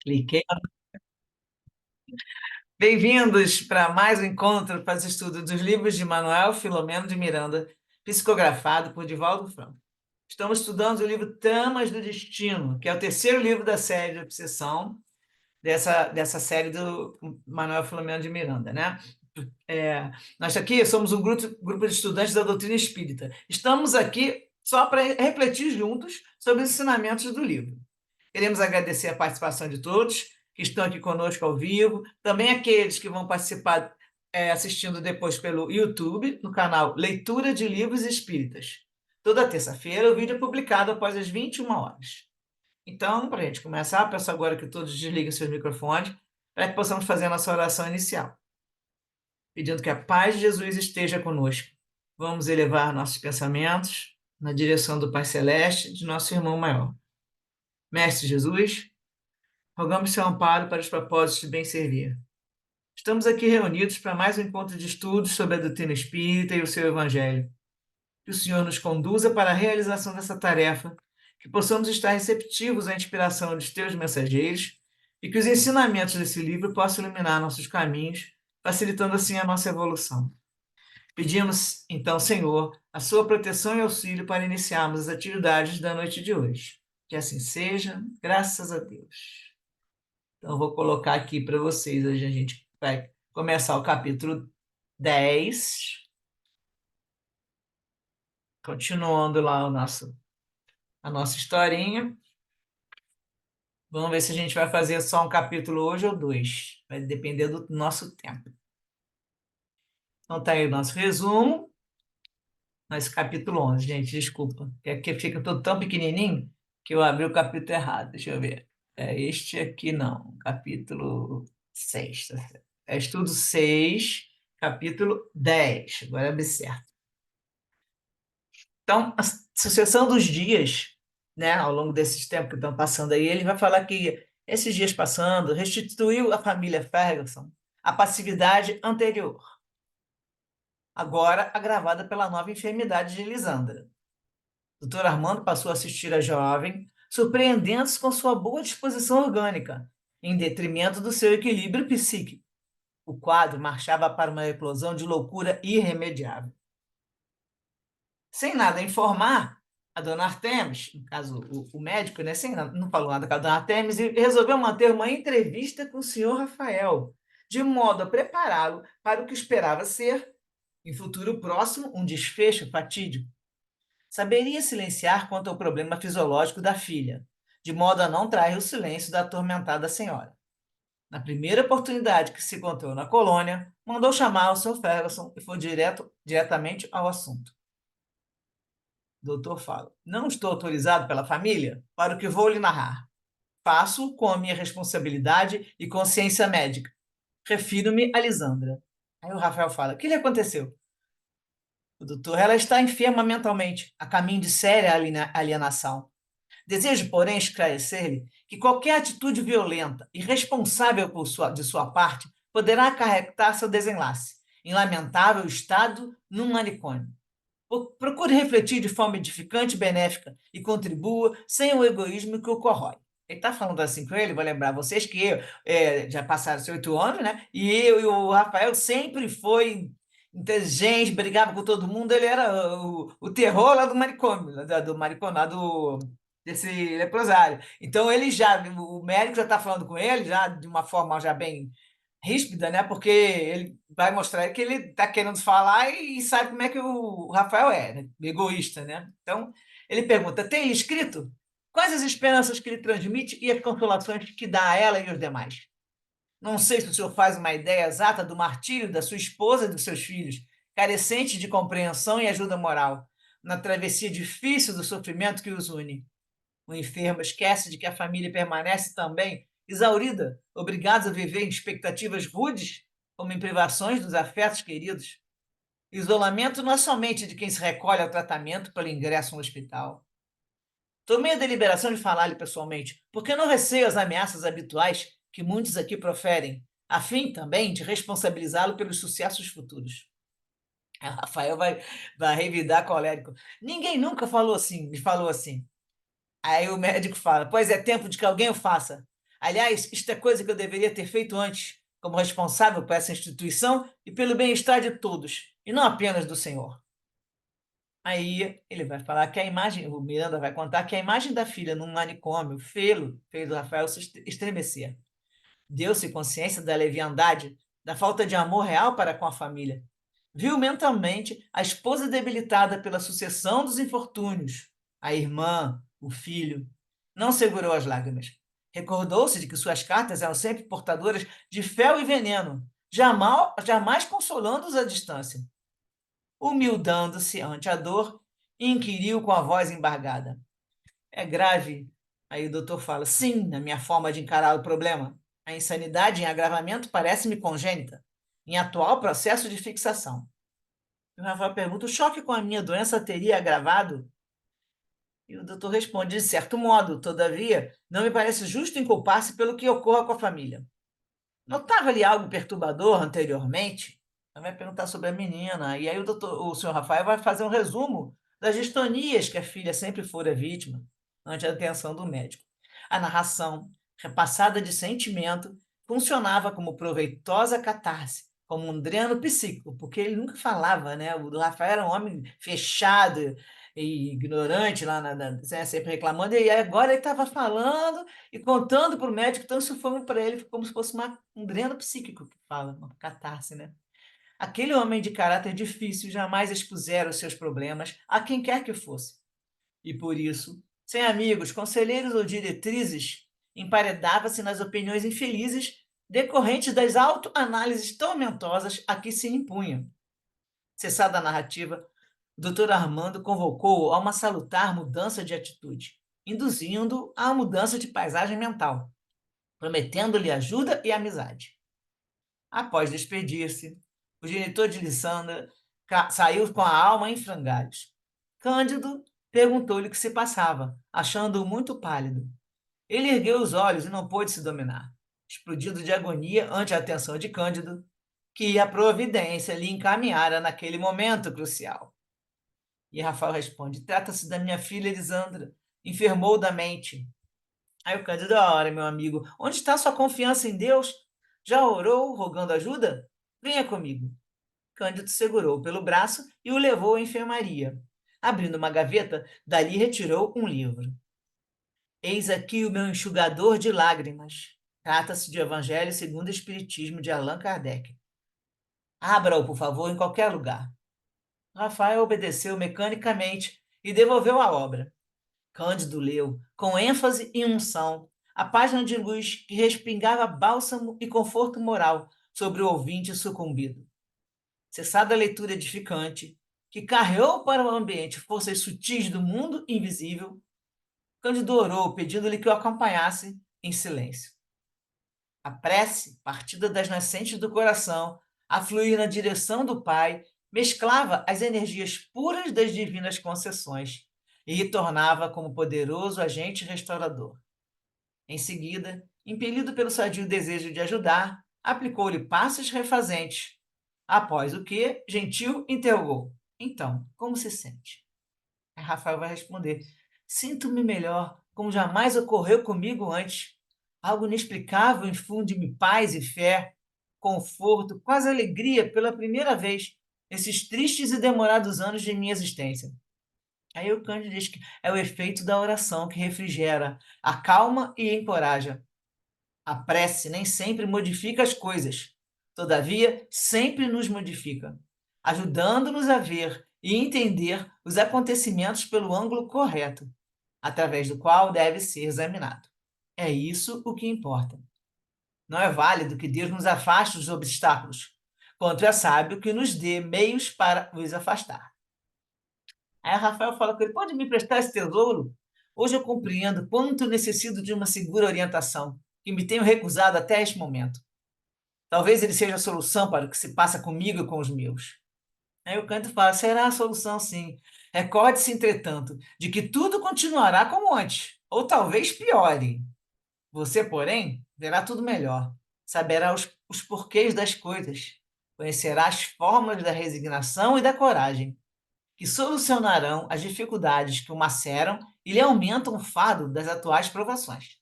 Cliquei. Bem-vindos para mais um encontro para os estudos dos livros de Manuel Filomeno de Miranda, psicografado por Divaldo Franco. Estamos estudando o livro Tramas do Destino, que é o terceiro livro da série de Obsessão, dessa série do Manuel Filomeno de Miranda, né? Nós aqui somos um grupo de estudantes da doutrina espírita. Estamos aqui só para refletir juntos sobre os ensinamentos do livro. Queremos agradecer a participação de todos que estão aqui conosco ao vivo, também aqueles que vão participar assistindo depois pelo YouTube, no canal Leitura de Livros Espíritas. Toda terça-feira o vídeo é publicado após as 21 horas. Então, para a gente começar, peço agora que todos desliguem seus microfones para que possamos fazer a nossa oração inicial. Pedindo que a paz de Jesus esteja conosco. Vamos elevar nossos pensamentos na direção do Pai Celeste, de nosso irmão maior. Mestre Jesus, rogamos seu amparo para os propósitos de bem servir. Estamos aqui reunidos para mais um encontro de estudos sobre a doutrina espírita e o seu evangelho. Que o Senhor nos conduza para a realização dessa tarefa, que possamos estar receptivos à inspiração dos teus mensageiros e que os ensinamentos desse livro possam iluminar nossos caminhos, facilitando assim a nossa evolução. Pedimos, então, Senhor, a sua proteção e auxílio para iniciarmos as atividades da noite de hoje. Que assim seja, graças a Deus. Então, eu vou colocar aqui para vocês. Hoje a gente vai começar o capítulo 10, continuando lá a nossa historinha. Vamos ver se a gente vai fazer só um capítulo hoje ou dois. Vai depender do nosso tempo. Então, tá aí o nosso resumo. Nosso capítulo 11, gente, desculpa. É que fica tudo tão pequenininho que eu abri o capítulo errado. Deixa eu ver. É este aqui, não. Capítulo 6. Tá certo. É estudo 6, capítulo 10. Agora observe. Então, a sucessão dos dias, né, ao longo desses tempos que estão passando aí, ele vai falar que esses dias passando restituiu à família Ferguson a passividade anterior, agora agravada pela nova enfermidade de Lisandra. O Dr. Armando passou a assistir a jovem, surpreendendo-se com sua boa disposição orgânica, em detrimento do seu equilíbrio psíquico. O quadro marchava para uma eclosão de loucura irremediável. Sem nada a informar, a dona Artemis, no caso o médico, né, não falou nada com a dona Artemis, e resolveu manter uma entrevista com o senhor Rafael, de modo a prepará-lo para o que esperava ser, em futuro próximo, um desfecho fatídico. Saberia silenciar quanto ao problema fisiológico da filha, de modo a não trair o silêncio da atormentada senhora. Na primeira oportunidade que se encontrou na colônia, mandou chamar o Sr. Ferguson e foi diretamente ao assunto. O doutor fala: Não estou autorizado pela família para o que vou lhe narrar. Faço com a minha responsabilidade e consciência médica. Refiro-me a Lisandra. Aí o Rafael fala: O que lhe aconteceu? O doutor: Ela está enferma mentalmente, a caminho de séria alienação. Desejo, porém, esclarecer-lhe que qualquer atitude violenta, irresponsável de sua parte, poderá acarretar seu desenlace, em lamentável estado num manicômio. Procure refletir de forma edificante e benéfica e contribua sem o egoísmo que o corrói. Ele está falando assim com ele, vou lembrar vocês que já passaram 8 anos, né? E eu e o Rafael sempre foi inteligente, brigava com todo mundo, ele era o terror lá do manicômio, do manicômio, lá desse leprosário. Então o médico já está falando com ele, já de uma forma já bem ríspida, né? Porque ele vai mostrar que ele está querendo falar e sabe como é que o Rafael é, né? Egoísta, né? Então, ele pergunta: tem escrito? Quais as esperanças que ele transmite e as consolações que dá a ela e aos demais? Não sei se o senhor faz uma ideia exata do martírio da sua esposa e dos seus filhos, carecentes de compreensão e ajuda moral, na travessia difícil do sofrimento que os une. O enfermo esquece de que a família permanece também exaurida, obrigados a viver em expectativas rudes, como em privações dos afetos queridos. Isolamento não é somente de quem se recolhe ao tratamento pelo ingresso no hospital. Tomei a deliberação de falar-lhe pessoalmente, porque não receio as ameaças habituais que muitos aqui proferem, a fim também de responsabilizá-lo pelos sucessos futuros. Rafael vai revidar colérico. Ninguém nunca falou assim, me falou assim. Aí o médico fala: Pois é tempo de que alguém o faça. Aliás, isto é coisa que eu deveria ter feito antes, como responsável por essa instituição e pelo bem-estar de todos, e não apenas do senhor. Aí ele vai falar que a imagem, o Miranda vai contar que a imagem da filha num manicômio fez o Rafael se estremecer. Deu-se consciência da leviandade, da falta de amor real para com a família. Viu mentalmente a esposa debilitada pela sucessão dos infortúnios, a irmã, o filho. Não segurou as lágrimas. Recordou-se de que suas cartas eram sempre portadoras de fel e veneno, jamais consolando-os à distância. Humildando-se ante a dor, inquiriu com a voz embargada: é grave? Aí o doutor fala: sim, na minha forma de encarar o problema. A insanidade em agravamento parece-me congênita, em atual processo de fixação. E o Rafael pergunta: o choque com a minha doença teria agravado? E o doutor responde: de certo modo, todavia, não me parece justo inculpar-se pelo que ocorra com a família. Notava-lhe algo perturbador anteriormente? Ela vai perguntar sobre a menina. E aí o senhor Rafael vai fazer um resumo das distonias que a filha sempre fora vítima, ante a atenção do médico. A narração, repassada de sentimento, funcionava como proveitosa catarse, como um dreno psíquico, porque ele nunca falava, né? O Rafael era um homem fechado e ignorante lá, né, sempre reclamando, e agora ele estava falando e contando para o médico, então isso foi para ele como se fosse um dreno psíquico que fala, uma catarse, né? Aquele homem de caráter difícil jamais expusera os seus problemas a quem quer que fosse. E por isso, sem amigos, conselheiros ou diretrizes, emparedava-se nas opiniões infelizes decorrentes das autoanálises tormentosas a que se impunham. Cessada a narrativa, o doutor Armando convocou-o a uma salutar mudança de atitude, induzindo-o a mudança de paisagem mental, prometendo-lhe ajuda e amizade. Após despedir-se, o genitor de Lissandra saiu com a alma em frangalhos. Cândido perguntou-lhe o que se passava, achando-o muito pálido. Ele ergueu os olhos e não pôde se dominar, explodido de agonia ante a atenção de Cândido, que a providência lhe encaminhara naquele momento crucial. E Rafael responde: trata-se da minha filha Elisandra, enfermou da mente. Aí o Cândido: ora, meu amigo, onde está sua confiança em Deus? Já orou, rogando ajuda? Venha comigo. Cândido segurou pelo braço e o levou à enfermaria. Abrindo uma gaveta, dali retirou um livro. Eis aqui o meu enxugador de lágrimas. Trata-se de Evangelho segundo o Espiritismo de Allan Kardec. Abra-o, por favor, em qualquer lugar. Rafael obedeceu mecanicamente e devolveu a obra. Cândido leu, com ênfase e unção, a página de luz que respingava bálsamo e conforto moral sobre o ouvinte sucumbido. Cessada a leitura edificante, que carreou para o ambiente forças sutis do mundo invisível, Cândido orou, pedindo-lhe que o acompanhasse em silêncio. A prece, partida das nascentes do coração, a fluir na direção do Pai, mesclava as energias puras das divinas concessões e retornava como poderoso agente restaurador. Em seguida, impelido pelo sadio desejo de ajudar, aplicou-lhe passos refazentes, após o que, gentil, interrogou: então, como se sente? Aí Rafael vai responder: sinto-me melhor, como jamais ocorreu comigo antes. Algo inexplicável infunde-me paz e fé, conforto, quase alegria pela primeira vez nesses tristes e demorados anos de minha existência. Aí o Cândido diz que é o efeito da oração que refrigera, acalma e encoraja. A prece nem sempre modifica as coisas, todavia, sempre nos modifica, ajudando-nos a ver e entender os acontecimentos pelo ângulo correto, através do qual deve ser examinado. É isso o que importa. Não é válido que Deus nos afaste dos obstáculos, quanto é sábio que nos dê meios para os afastar. Aí Rafael fala com ele: pode me prestar esse tesouro? Hoje eu compreendo quanto necessito de uma segura orientação, que me tenho recusado até este momento. Talvez ele seja a solução para o que se passa comigo e com os meus. Aí o Cândido fala: será a solução, sim. Recorde-se, entretanto, de que tudo continuará como antes, ou talvez piore. Você, porém, verá tudo melhor. Saberá os porquês das coisas. Conhecerá as fórmulas da resignação e da coragem, que solucionarão as dificuldades que o maceram e lhe aumentam o fardo das atuais provações.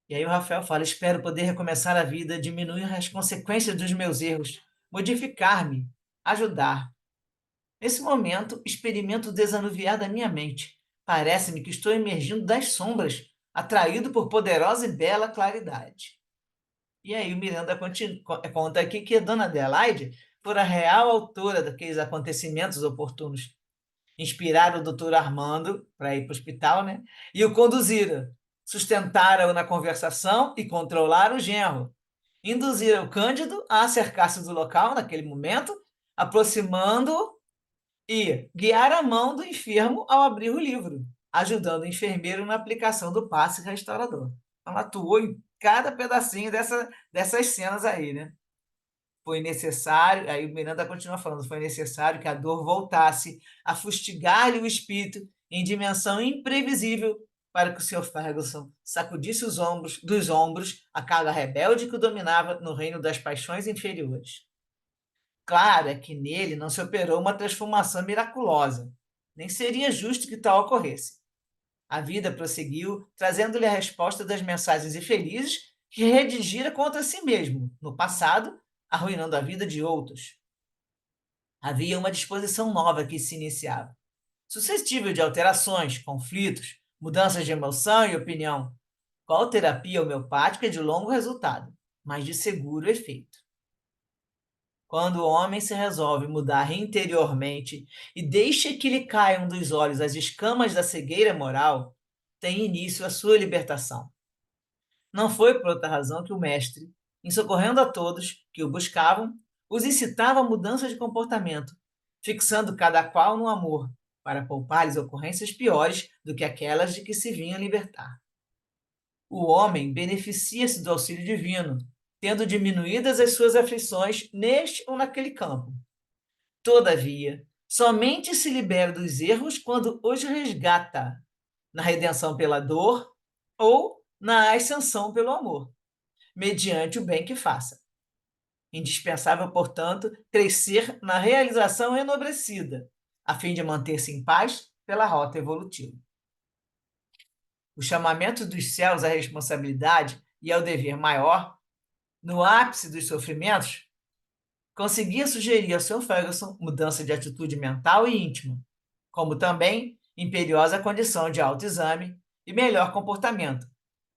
E aí o Rafael fala: espero poder recomeçar a vida, diminuir as consequências dos meus erros, modificar-me, ajudar. Nesse momento, experimento o desanuviar da minha mente. Parece-me que estou emergindo das sombras, atraído por poderosa e bela claridade. E aí o Miranda conta aqui que a Dona Adelaide fora a real autora daqueles acontecimentos oportunos. Inspiraram o doutor Armando para ir para o hospital, né? E o conduziram. Sustentaram-o na conversação e controlaram o genro. Induziram o Cândido a acercar-se do local naquele momento, aproximando e guiar a mão do enfermo ao abrir o livro, ajudando o enfermeiro na aplicação do passe restaurador. Então, ela atuou em cada pedacinho dessas cenas aí, né? Foi necessário, aí o Miranda continua falando, foi necessário que a dor voltasse a fustigar-lhe o espírito em dimensão imprevisível para que o Sr. Ferguson sacudisse dos ombros a carga rebelde que o dominava no reino das paixões inferiores. Claro é que nele não se operou uma transformação miraculosa. Nem seria justo que tal ocorresse. A vida prosseguiu, trazendo-lhe a resposta das mensagens infelizes que redigira contra si mesmo, no passado, arruinando a vida de outros. Havia uma disposição nova que se iniciava, suscetível de alterações, conflitos, mudanças de emoção e opinião. Qual terapia homeopática é de longo resultado, mas de seguro efeito. Quando o homem se resolve mudar interiormente e deixa que lhe caiam dos olhos as escamas da cegueira moral, tem início a sua libertação. Não foi por outra razão que o mestre, em socorrendo a todos que o buscavam, os incitava a mudança de comportamento, fixando cada qual no amor, para poupar-lhes ocorrências piores do que aquelas de que se vinham libertar. O homem beneficia-se do auxílio divino, tendo diminuídas as suas aflições neste ou naquele campo. Todavia, somente se libera dos erros quando os resgata, na redenção pela dor ou na ascensão pelo amor, mediante o bem que faça. Indispensável, portanto, crescer na realização enobrecida, a fim de manter-se em paz pela rota evolutiva. O chamamento dos céus à responsabilidade e ao dever maior, no ápice dos sofrimentos, conseguia sugerir ao Sr. Ferguson mudança de atitude mental e íntima, como também imperiosa condição de autoexame e melhor comportamento,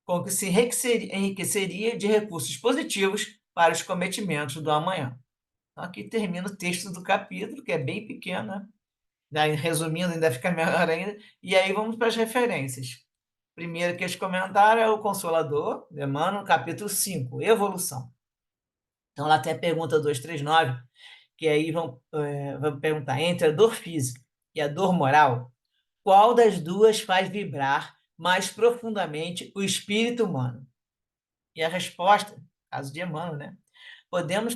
com que se enriqueceria de recursos positivos para os cometimentos do amanhã. Então, aqui termina o texto do capítulo, que é bem pequeno, né? Resumindo, ainda fica melhor ainda. E aí vamos para as referências. Primeiro que eles comentaram é o Consolador, de Emmanuel, capítulo 5, Evolução. Então, lá tem a pergunta 239, que aí vão perguntar, entre a dor física e a dor moral, qual das duas faz vibrar mais profundamente o espírito humano? E a resposta, caso de Emmanuel, né? Podemos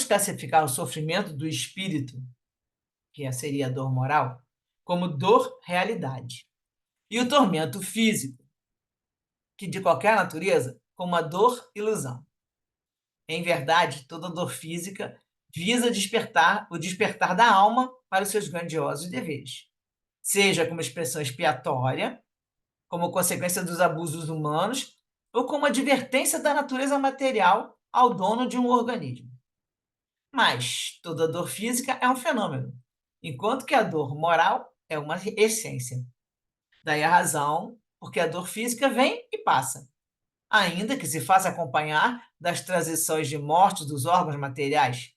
classificar o sofrimento do espírito, que seria a dor moral, como dor realidade. E o tormento físico, que de qualquer natureza, como a dor ilusão. Em verdade, toda dor física visa o despertar da alma para os seus grandiosos deveres, seja como expressão expiatória, como consequência dos abusos humanos, ou como advertência da natureza material ao dono de um organismo. Mas toda dor física é um fenômeno, enquanto que a dor moral é uma essência. Daí a razão, porque a dor física vem e passa, ainda que se faça acompanhar das transições de morte dos órgãos materiais.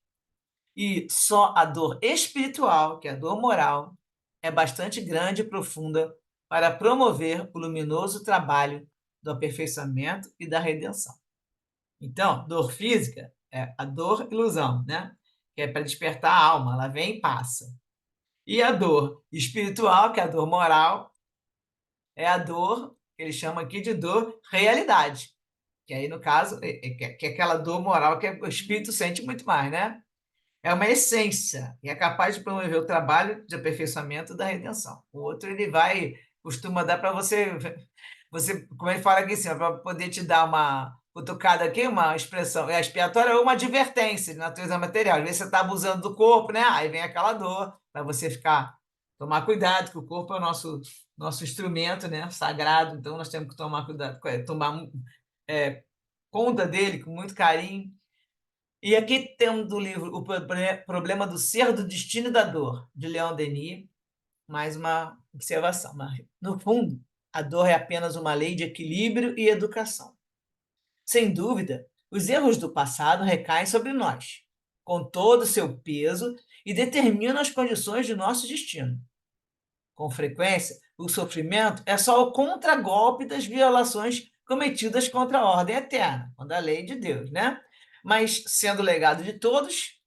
E só a dor espiritual, que é a dor moral, é bastante grande e profunda para promover o luminoso trabalho do aperfeiçoamento e da redenção. Então, dor física é a dor ilusão, né? Que é para despertar a alma, ela vem e passa. E a dor espiritual, que é a dor moral, é a dor que eles chamam aqui de dor realidade. Que aí, no caso, que é aquela dor moral que o espírito sente muito mais, né? É uma essência e é capaz de promover o trabalho de aperfeiçoamento da redenção. O outro, ele costuma dar para você, como ele fala aqui em cima, para poder te dar uma cutucada aqui, uma expressão expiatória ou uma advertência de natureza material. Às vezes você está abusando do corpo, né? Aí vem aquela dor para você tomar cuidado, que o corpo é o nosso instrumento, né? Sagrado, então nós temos que tomar cuidado, conta dele com muito carinho. E aqui temos do livro Problema do Ser, do Destino e da Dor, de Leon Denis, mais uma observação. No fundo, a dor é apenas uma lei de equilíbrio e educação. Sem dúvida, os erros do passado recaem sobre nós, com todo o seu peso, e determinam as condições de nosso destino. Com frequência, o sofrimento é só o contragolpe das violações cometidas contra a ordem eterna, contra a lei de Deus, né? Mas, sendo legado de todos,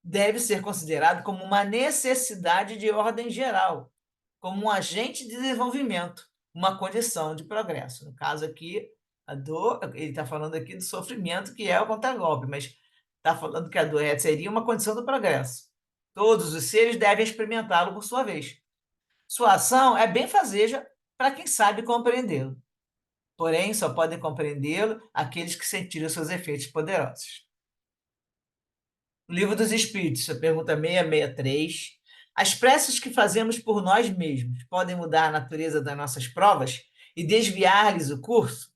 deve ser considerado como uma necessidade de ordem geral, como um agente de desenvolvimento, uma condição de progresso. No caso aqui, a dor, ele está falando aqui do sofrimento, que é o contragolpe, mas está falando que a dor seria uma condição do progresso. Todos os seres devem experimentá-lo por sua vez. Sua ação é benfazeja para quem sabe compreendê-lo. Porém, só podem compreendê-lo aqueles que sentiram seus efeitos poderosos. O Livro dos Espíritos, a pergunta 663. As preces que fazemos por nós mesmos podem mudar a natureza das nossas provas e desviar-lhes o curso?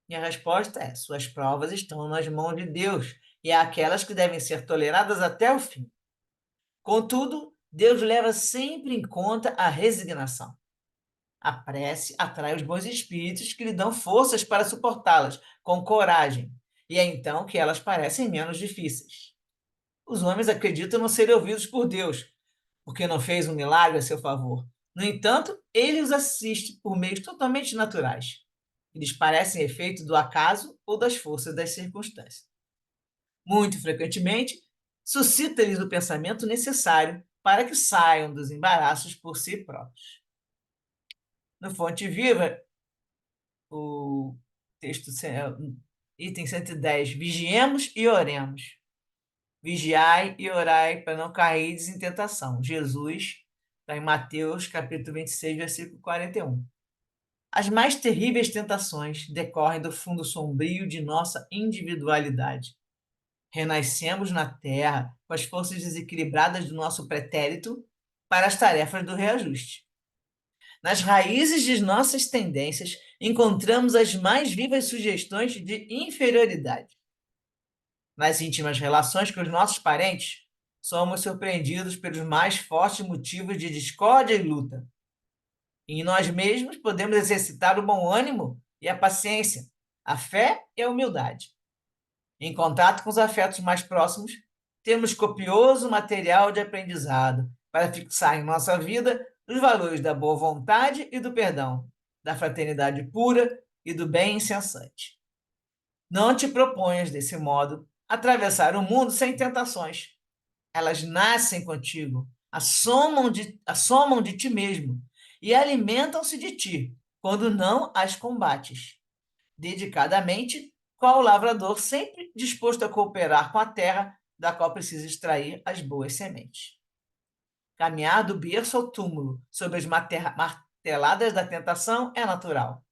Minha resposta é: suas provas estão nas mãos de Deus e há aquelas que devem ser toleradas até o fim. Contudo, Deus leva sempre em conta a resignação. A prece atrai os bons espíritos que lhe dão forças para suportá-las com coragem, e é então que elas parecem menos difíceis. Os homens acreditam não serem ouvidos por Deus, porque não fez um milagre a seu favor. No entanto, ele os assiste por meios totalmente naturais. Eles parecem efeito do acaso ou das forças das circunstâncias. Muito frequentemente, suscita-lhes o pensamento necessário para que saiam dos embaraços por si próprios. No Fonte Viva, o texto, item 110, vigiemos e oremos. Vigiai e orai para não cairdes em tentação. Jesus, está em Mateus, capítulo 26, versículo 41. As mais terríveis tentações decorrem do fundo sombrio de nossa individualidade. Renascemos na terra com as forças desequilibradas do nosso pretérito para as tarefas do reajuste. Nas raízes de nossas tendências, encontramos as mais vivas sugestões de inferioridade. Nas íntimas relações com os nossos parentes, somos surpreendidos pelos mais fortes motivos de discórdia e luta. E em nós mesmos podemos exercitar o bom ânimo e a paciência, a fé e a humildade. Em contato com os afetos mais próximos, temos copioso material de aprendizado para fixar em nossa vida os valores da boa vontade e do perdão, da fraternidade pura e do bem incessante. Não te proponhas, desse modo, atravessar o mundo sem tentações. Elas nascem contigo, assomam de ti mesmo e alimentam-se de ti, quando não as combates. Dedicadamente, qual o lavrador sempre disposto a cooperar com a terra, da qual precisa extrair as boas sementes. Caminhar do berço ao túmulo, sob as marteladas da tentação, é natural.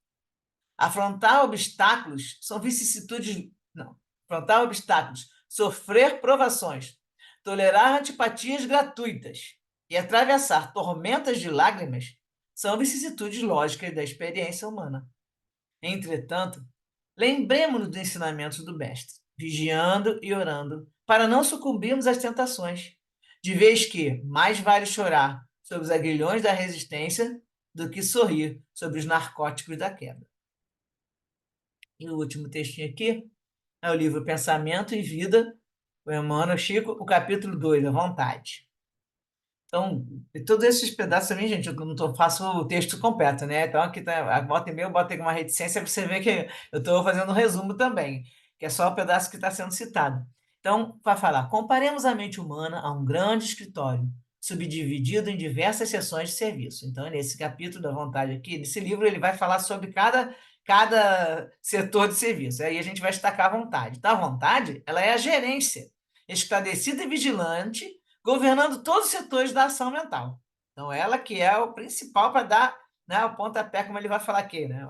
Afrontar obstáculos são vicissitudes. Não. Afrontar obstáculos, sofrer provações, tolerar antipatias gratuitas e atravessar tormentas de lágrimas são vicissitudes lógicas da experiência humana. Entretanto, lembremos-nos dos ensinamentos do Mestre, vigiando e orando, para não sucumbirmos às tentações, de vez que mais vale chorar sobre os aguilhões da resistência do que sorrir sobre os narcóticos da queda. E o último textinho aqui é o livro Pensamento e Vida, o Emmanuel Chico, o capítulo 2, a vontade. Então, todos esses pedaços também, gente, eu não faço o texto completo, né? Então, aqui tá, a volta e meia eu boto aqui uma reticência para você ver que eu estou fazendo um resumo também, que é só o pedaço que está sendo citado. Então, para falar, comparemos a mente humana a um grande escritório, subdividido em diversas seções de serviço. Então, nesse capítulo da vontade aqui, nesse livro, ele vai falar sobre cada setor de serviço. Aí a gente vai destacar a vontade. Então, a vontade, ela é a gerência, esclarecida e vigilante, governando todos os setores da ação mental. Então, ela que é o principal para dar, né, o pontapé, como ele vai falar aqui, né,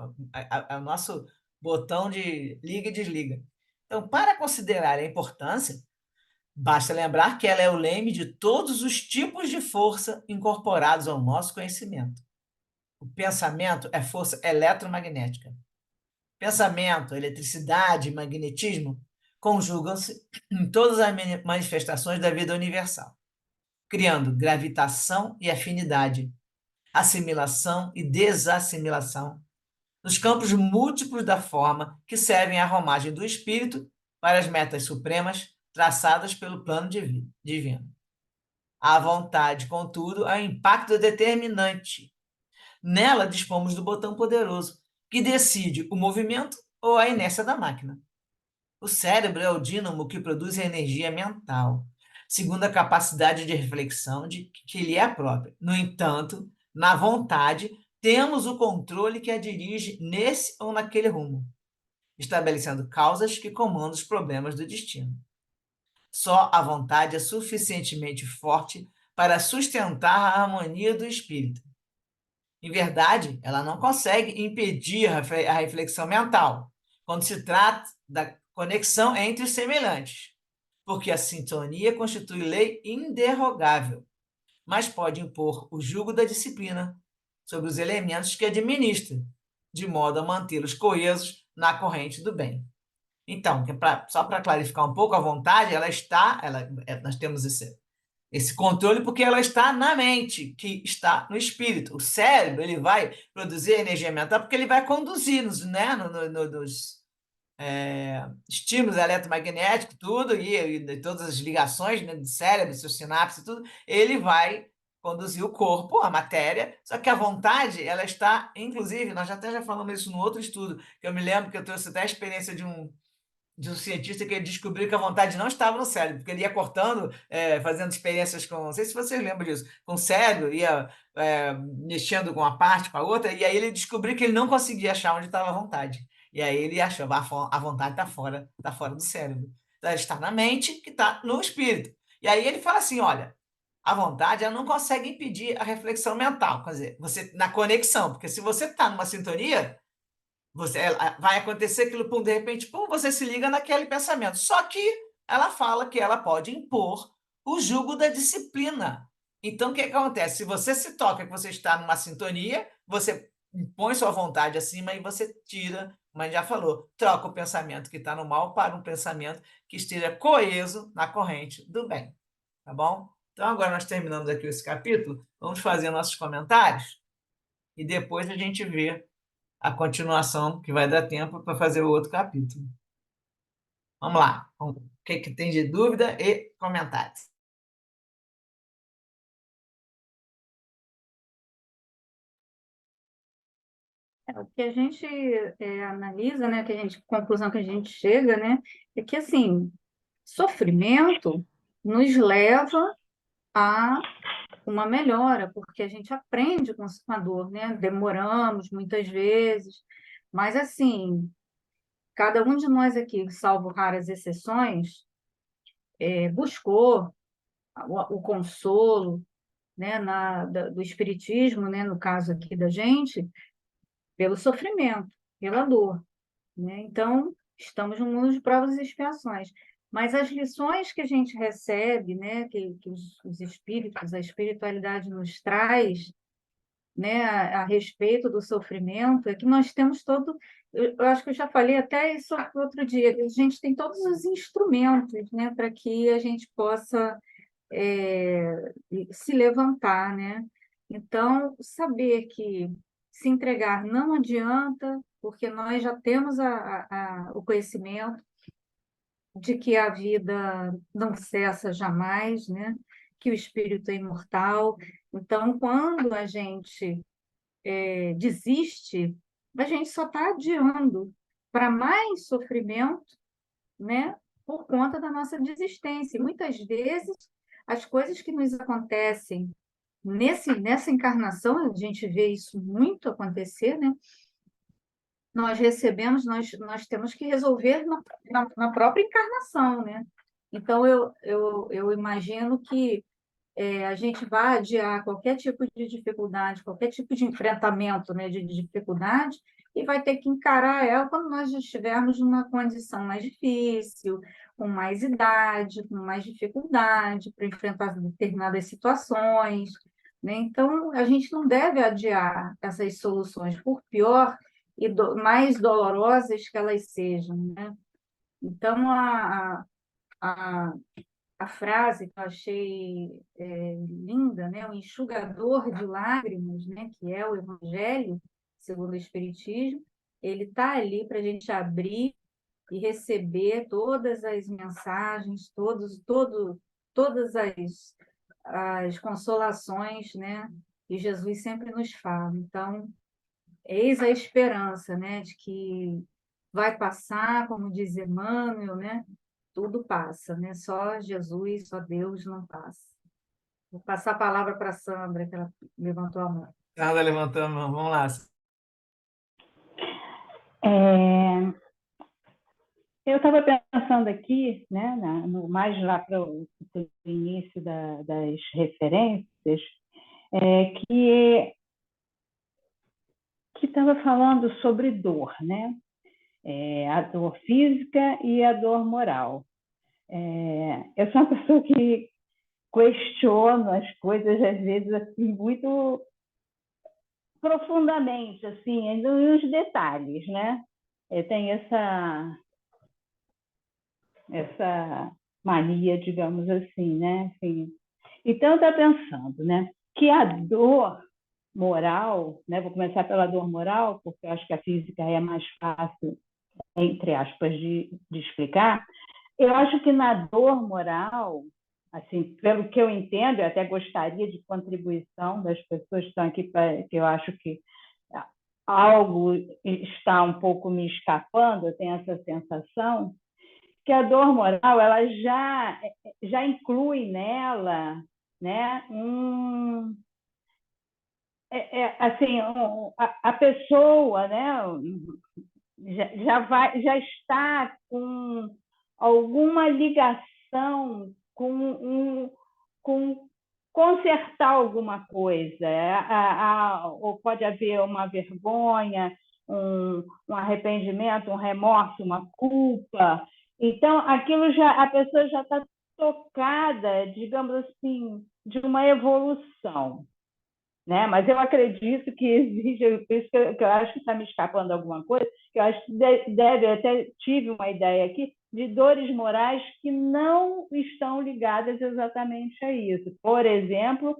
o nosso botão de liga e desliga. Então, para considerar a importância, basta lembrar que ela é o leme de todos os tipos de força incorporados ao nosso conhecimento. O pensamento é força eletromagnética. Pensamento, eletricidade, magnetismo conjugam-se em todas as manifestações da vida universal, criando gravitação e afinidade, assimilação e desassimilação, nos campos múltiplos da forma que servem à romagem do espírito para as metas supremas traçadas pelo plano divino. A vontade, contudo, é um impacto determinante. Nela dispomos do botão poderoso, que decide o movimento ou a inércia da máquina. O cérebro é o dínamo que produz a energia mental, segundo a capacidade de reflexão de que lhe é própria. No entanto, na vontade, temos o controle que a dirige nesse ou naquele rumo, estabelecendo causas que comandam os problemas do destino. Só a vontade é suficientemente forte para sustentar a harmonia do espírito. Em verdade, ela não consegue impedir a reflexão mental, quando se trata da conexão entre os semelhantes, porque a sintonia constitui lei inderrogável, mas pode impor o jugo da disciplina sobre os elementos que administra, de modo a mantê-los coesos na corrente do bem. Então, só para clarificar um pouco, a vontade, nós temos esse controle porque ela está na mente, que está no espírito. O cérebro, ele vai produzir energia mental porque ele vai conduzir nos estímulos eletromagnéticos, tudo, e todas as ligações, né, do cérebro, seus sinapses, tudo, ele vai conduzir o corpo, a matéria, só que a vontade, ela está, inclusive, nós até já falamos isso no outro estudo, que eu me lembro que eu trouxe até a experiência de um cientista que ele descobriu que a vontade não estava no cérebro, porque ele ia cortando, fazendo experiências com, não sei se vocês lembram disso, com o cérebro, ia mexendo com uma parte, com a outra, e aí ele descobriu que ele não conseguia achar onde estava a vontade. E aí ele achou, a vontade está fora do cérebro. Então, ela está na mente, que está no espírito. E aí ele fala assim, olha, a vontade ela não consegue impedir a reflexão mental, quer dizer, você na conexão, porque se você está numa sintonia, vai acontecer aquilo, pum, de repente, pum, você se liga naquele pensamento. Só que ela fala que ela pode impor o jugo da disciplina. Então, o que acontece? Se você se toca que você está numa sintonia, você impõe sua vontade acima e você tira, mas já falou, troca o pensamento que está no mal para um pensamento que esteja coeso na corrente do bem. Tá bom? Então, agora nós terminamos aqui esse capítulo, vamos fazer nossos comentários e depois a gente vê a continuação, que vai dar tempo para fazer o outro capítulo. Vamos lá. O que tem de dúvida e comentários? O que a gente analisa, né, conclusão que a gente chega, né, é que, assim, sofrimento nos leva a uma melhora, porque a gente aprende com a dor, né? Demoramos muitas vezes, mas, assim, cada um de nós aqui, salvo raras exceções, buscou o consolo, né, do espiritismo, né, no caso aqui da gente, pelo sofrimento, pela dor, né? Então, estamos num mundo de provas e expiações. Mas as lições que a gente recebe, né, que os espíritos, a espiritualidade nos traz, né, a respeito do sofrimento, é que nós temos todo. Eu acho que eu já falei até isso outro dia, que a gente tem todos os instrumentos, né, para que a gente possa se levantar, né? Então, saber que se entregar não adianta, porque nós já temos o conhecimento de que a vida não cessa jamais, né? Que o espírito é imortal. Então, quando a gente desiste, a gente só está adiando para mais sofrimento, né? Por conta da nossa desistência. E muitas vezes, as coisas que nos acontecem nessa encarnação, a gente vê isso muito acontecer, né? Nós temos que resolver na própria encarnação, né? Então, eu imagino que a gente vai adiar qualquer tipo de dificuldade, qualquer tipo de enfrentamento, né, de dificuldade, e vai ter que encarar ela quando nós estivermos numa condição mais difícil, com mais idade, com mais dificuldade para enfrentar determinadas situações, né? Então, a gente não deve adiar essas soluções, por pior e mais dolorosas que elas sejam, né? Então, a, a frase que eu achei linda, né? O enxugador de lágrimas, né? Que é o Evangelho, segundo o Espiritismo, ele está ali para a gente abrir e receber todas as mensagens, todas as consolações, né? Que Jesus sempre nos fala. Então, eis a esperança, né? De que vai passar, como diz Emmanuel, né? Tudo passa, né? Só Jesus, só Deus não passa. Vou passar a palavra para a Sandra, que ela levantou a mão. Nada levantando a mão, vamos lá. É, eu estava pensando aqui, né, mais lá para o início das referências, que estava falando sobre dor, né? A dor física e a dor moral. Eu sou uma pessoa que questiono as coisas, às vezes, assim, muito profundamente, assim, nos detalhes, né? Eu tenho essa mania, digamos assim, né? Assim, então, está pensando, né? Que a dor moral, né? Vou começar pela dor moral, porque eu acho que a física é mais fácil, entre aspas, de explicar. Eu acho que na dor moral, assim, pelo que eu entendo, eu até gostaria de contribuição das pessoas que estão aqui, que eu acho que algo está um pouco me escapando, eu tenho essa sensação, que a dor moral ela já inclui nela, né, assim, a pessoa, né, já está com alguma ligação com consertar alguma coisa, ou pode haver uma vergonha, um arrependimento, um remorso, uma culpa. Então, aquilo a pessoa já está tocada, digamos assim, de uma evolução, né? Mas eu acredito que existe, por isso que eu acho que está me escapando alguma coisa, que eu acho que deve, eu até tive uma ideia aqui, de dores morais que não estão ligadas exatamente a isso. Por exemplo,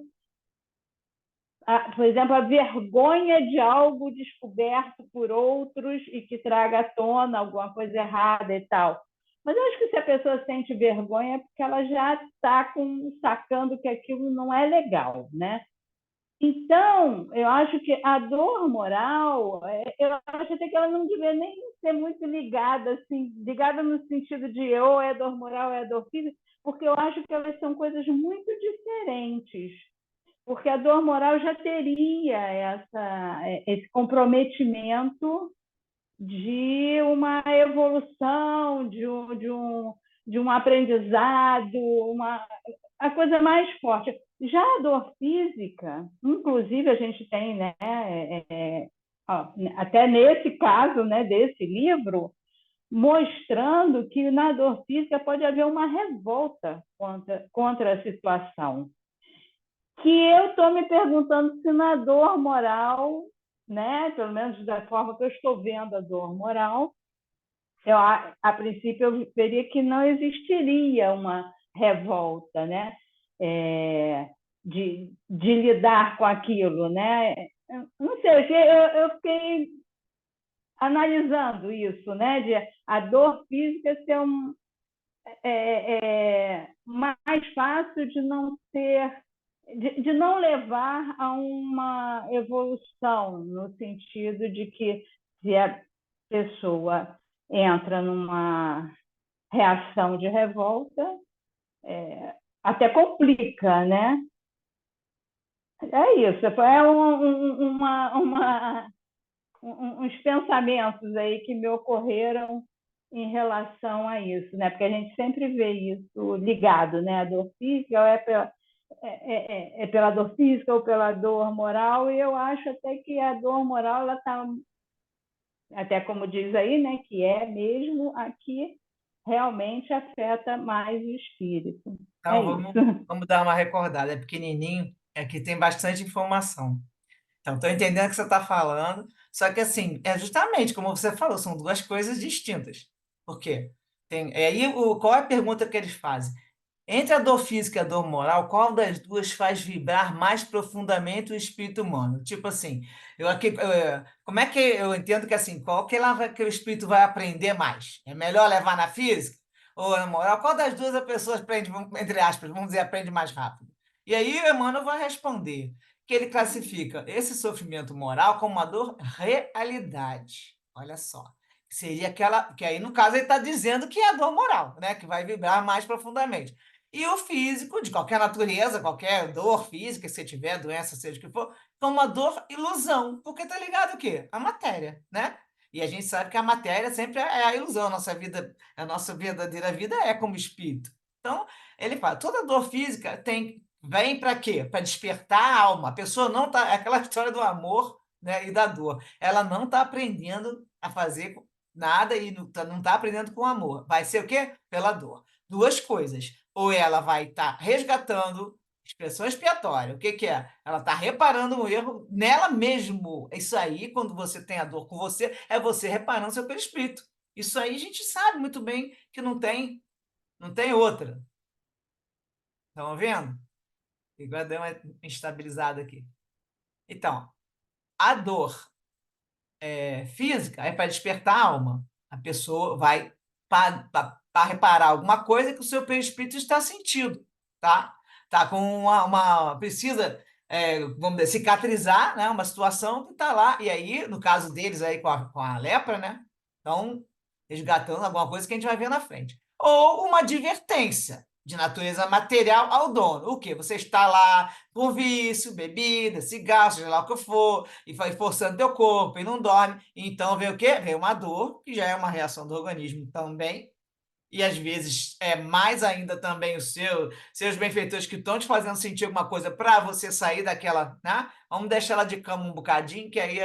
a vergonha de algo descoberto por outros e que traga à tona alguma coisa errada e tal. Mas eu acho que se a pessoa sente vergonha é porque ela já está sacando que aquilo não é legal, né? Então, eu acho que a dor moral, eu acho até que ela não devia nem ser muito ligada, assim, ligada no sentido de ou é dor moral ou é dor física, porque eu acho que elas são coisas muito diferentes. Porque a dor moral já teria esse comprometimento de uma evolução, de um aprendizado, a coisa mais forte. Já a dor física, inclusive a gente tem, né, até nesse caso, né, desse livro, mostrando que na dor física pode haver uma revolta contra a situação. Que eu estou me perguntando se na dor moral, né, pelo menos da forma que eu estou vendo a dor moral, a princípio eu veria que não existiria uma revolta, né? De lidar com aquilo, né? Não sei, eu fiquei analisando isso, né? De a dor física ser mais fácil de não ser, de não levar a uma evolução, no sentido de que se a pessoa entra numa reação de revolta, até complica, né? É isso, uns pensamentos aí que me ocorreram em relação a isso, né? Porque a gente sempre vê isso ligado, né? A dor física pela dor física ou pela dor moral, e eu acho até que a dor moral, ela está, até como diz aí, né? Que é mesmo a que realmente afeta mais o espírito. Então, É vamos, isso. vamos dar uma recordada. É pequenininho, é que tem bastante informação. Então, estou entendendo o que você está falando, só que assim, é justamente como você falou, são duas coisas distintas. Por quê? Qual é a pergunta que eles fazem? Entre a dor física e a dor moral, qual das duas faz vibrar mais profundamente o espírito humano? Tipo assim, como é que eu entendo que assim, qual que o espírito vai aprender mais? É melhor levar na física ou na moral? Qual das duas a pessoa aprende, entre aspas, vamos dizer, aprende mais rápido? E aí o Emmanuel vai responder que ele classifica esse sofrimento moral como uma dor realidade. Olha só. Seria aquela, que aí no caso ele está dizendo que é a dor moral, né? Que vai vibrar mais profundamente. E o físico, de qualquer natureza, qualquer dor física, se tiver doença, seja o que for, é uma dor ilusão, porque tá ligado o quê? A matéria, né? E a gente sabe que a matéria sempre é a ilusão, a nossa verdadeira vida é como espírito. Então, ele fala, toda dor física vem para quê? Para despertar a alma. A pessoa não tá, é aquela história do amor, né, e da dor. Ela não está aprendendo a fazer nada e não tá aprendendo com amor. Vai ser o quê? Pela dor. Duas coisas ou ela vai estar resgatando expressão expiatória. O que que é? Ela está reparando um erro nela mesmo. Isso aí, quando você tem a dor com você, é você reparando seu perispírito. Isso aí a gente sabe muito bem que não tem outra. Estão vendo? Igual deu uma estabilizada aqui. Então, a dor física é para despertar a alma. A pessoa vai para reparar alguma coisa que o seu perispírito está sentindo, tá? Tá com precisa, vamos dizer, cicatrizar, né? Uma situação que está lá, e aí, no caso deles aí com a lepra, né? Então, resgatando alguma coisa que a gente vai ver na frente. Ou uma advertência de natureza material ao dono. O quê? Você está lá com vício, bebida, cigarro, seja lá o que for, e vai forçando teu corpo e não dorme. Então vem o quê? Vem uma dor, que já é uma reação do organismo também, e às vezes é mais ainda também seus benfeitores que estão te fazendo sentir alguma coisa para você sair daquela, né? Vamos deixar ela de cama um bocadinho, que aí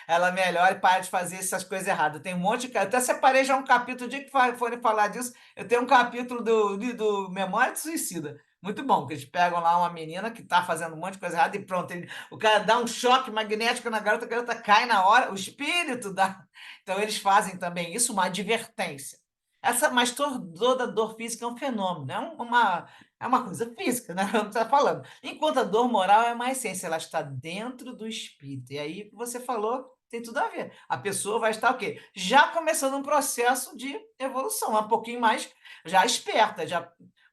ela melhora e para de fazer essas coisas erradas. Tem um monte de. Eu até separei já um capítulo, o dia que forem falar disso, eu tenho um capítulo do Memória de Suicida. Muito bom, que eles pegam lá uma menina que está fazendo um monte de coisa errada e pronto, o cara dá um choque magnético na garota, a garota cai na hora, o espírito dá. Então, eles fazem também isso, uma advertência. Mas toda dor física é um fenômeno, é uma coisa física, né? Não está falando. Enquanto a dor moral é uma essência, ela está dentro do espírito. E aí, o que você falou tem tudo a ver. A pessoa vai estar o quê? Já começando um processo de evolução, um pouquinho mais já esperta, já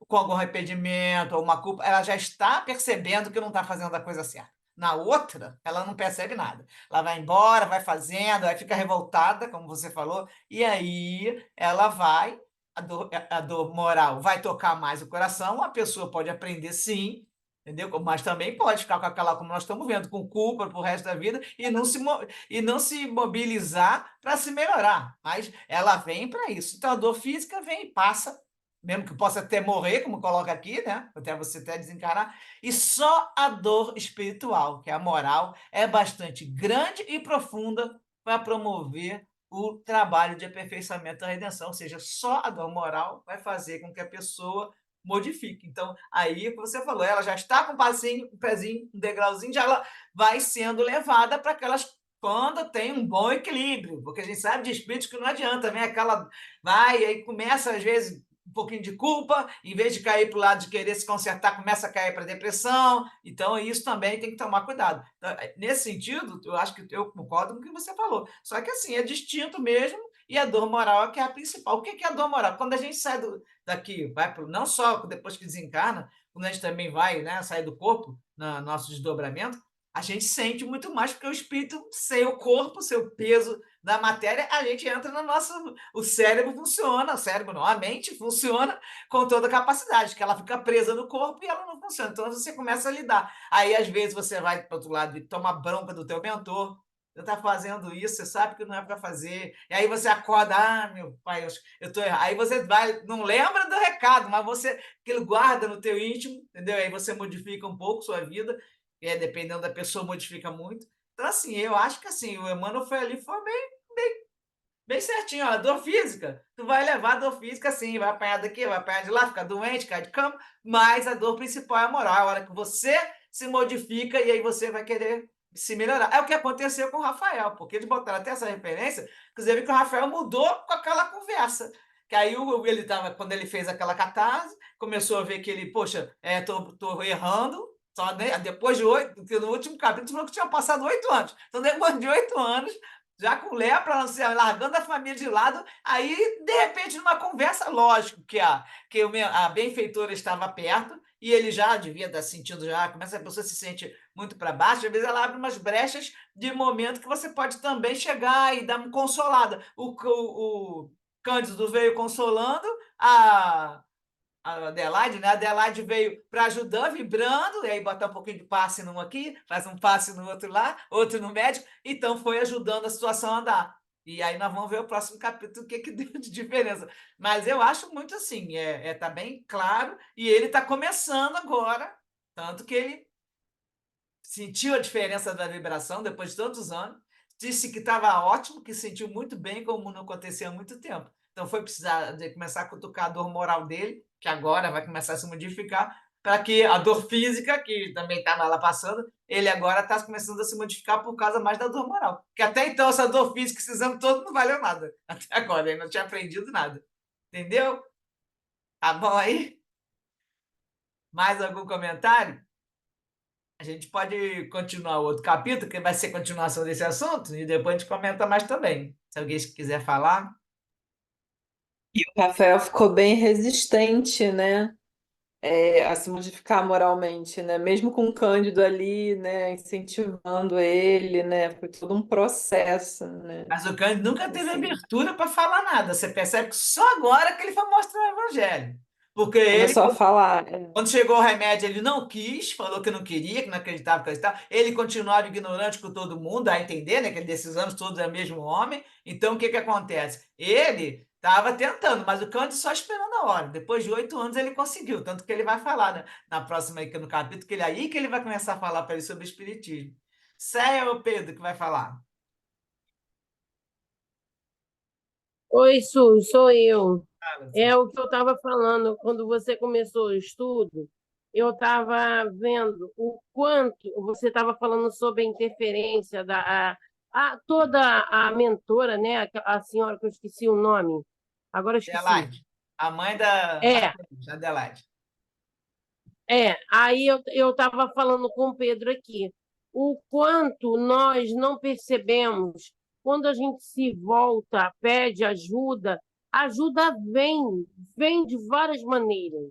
com algum arrependimento ou uma culpa, ela já está percebendo que não está fazendo a coisa certa. Na outra, ela não percebe nada. Ela vai embora, vai fazendo, aí fica revoltada, como você falou, e aí ela vai, a dor moral vai tocar mais o coração, a pessoa pode aprender sim, entendeu? Mas também pode ficar com aquela, como nós estamos vendo, com culpa para o resto da vida e não se mobilizar para se melhorar. Mas ela vem para isso. Então a dor física vem e passa, mesmo que possa até morrer, como coloca aqui, né? Até você até desencarnar. E só a dor espiritual, que é a moral, é bastante grande e profunda para promover o trabalho de aperfeiçoamento da redenção, ou seja, só a dor moral vai fazer com que a pessoa modifique. Então, aí o que você falou, ela já está com um pezinho, um degrauzinho, já ela vai sendo levada para aquelas quando tem um bom equilíbrio, porque a gente sabe de espíritos que não adianta, né? Aquela vai, aí começa às vezes um pouquinho de culpa, em vez de cair para o lado de querer se consertar, começa a cair para a depressão. Então, isso também tem que tomar cuidado. Então, nesse sentido, eu acho que eu concordo com o que você falou. Só que, assim, é distinto mesmo, e a dor moral é que é a principal. O que é a dor moral? Quando a gente sai daqui, vai pro, não só depois que desencarna, quando a gente também vai, né, sair do corpo, no nosso desdobramento, a gente sente muito mais, porque o espírito, sem o corpo, seu peso da matéria, a gente entra no nosso. O cérebro funciona, o cérebro não, a mente funciona com toda a capacidade, que ela fica presa no corpo e ela não funciona. Então você começa a lidar. Aí, às vezes, você vai para o outro lado e toma bronca do teu mentor. Você está fazendo isso, você sabe que não é para fazer. E aí você acorda, meu pai, eu estou errado. Aí você vai, não lembra do recado, mas você aquilo guarda no teu íntimo, entendeu? Aí você modifica um pouco sua vida, dependendo da pessoa, modifica muito. Então, assim, eu acho que assim, o Emmanuel foi bem certinho, ó, dor física, tu vai levar a dor física sim, vai apanhar daqui, vai apanhar de lá, ficar doente, cai de cama, mas a dor principal é a moral, a hora que você se modifica e aí você vai querer se melhorar. É o que aconteceu com o Rafael, porque eles botaram até essa referência, inclusive que o Rafael mudou com aquela conversa. Que aí ele tava, quando ele fez aquela catarse, começou a ver que ele, poxa, tô errando, só depois de 8, porque no último capítulo falou que tinha passado 8 anos. Então, depois de 8 anos, já com lepra, largando a família de lado, aí, de repente, numa conversa, lógico que a benfeitora estava perto, e ele já devia estar sentindo, já começa a pessoa se sente muito para baixo, às vezes ela abre umas brechas de momento que você pode também chegar e dar uma consolada. O Cândido veio consolando, a Adelaide, né? A Adelaide veio para ajudar, vibrando, e aí botar um pouquinho de passe num aqui, faz um passe no outro lá, outro no médico, então foi ajudando a situação a andar. E aí nós vamos ver o próximo capítulo o que, que deu de diferença. Mas eu acho muito assim, tá bem claro, e ele está começando agora, tanto que ele sentiu a diferença da vibração depois de tantos anos, disse que estava ótimo, que sentiu muito bem, como não acontecia há muito tempo. Então foi precisar de começar a cutucar a dor moral dele, que agora vai começar a se modificar, para que a dor física, que também estava lá passando, ele agora está começando a se modificar por causa mais da dor moral. Que até então essa dor física, esse exame todo, não valeu nada. Até agora, ele não tinha aprendido nada. Entendeu? Tá bom aí? Mais algum comentário? A gente pode continuar o outro capítulo, que vai ser continuação desse assunto, e depois a gente comenta mais também. Se alguém quiser falar. E o Rafael ficou bem resistente, né? A se modificar moralmente, né? Mesmo com o Cândido ali, né? Incentivando ele, né? Foi todo um processo, né? Mas o Cândido nunca teve Assim, abertura para falar nada. Você percebe que só agora que ele foi mostrar o evangelho. Porque ele, começou a falar. quando chegou o remédio, ele não quis, falou que não queria, que não acreditava, que acreditava. Ele continuava ignorante com todo mundo, a entender, né, que ele, desses anos todos é o mesmo homem. Então, o que que acontece? Ele estava tentando, mas o Cândido só esperando a hora. Depois de 8 anos ele conseguiu, tanto que ele vai falar, né, na próxima aí, no capítulo, que ele aí que ele vai começar a falar para ele sobre o espiritismo. Céia ou Pedro que vai falar? Oi, Su, sou eu. Fala, É o que eu estava falando quando você começou o estudo. Eu estava vendo o quanto você estava falando sobre a interferência toda a mentora, né? A senhora que eu esqueci o nome. Agora eu esqueci. Adelaide, a mãe da É, Adelaide. Aí eu estava falando com o Pedro aqui, o quanto nós não percebemos quando a gente se volta, pede ajuda, ajuda vem de várias maneiras.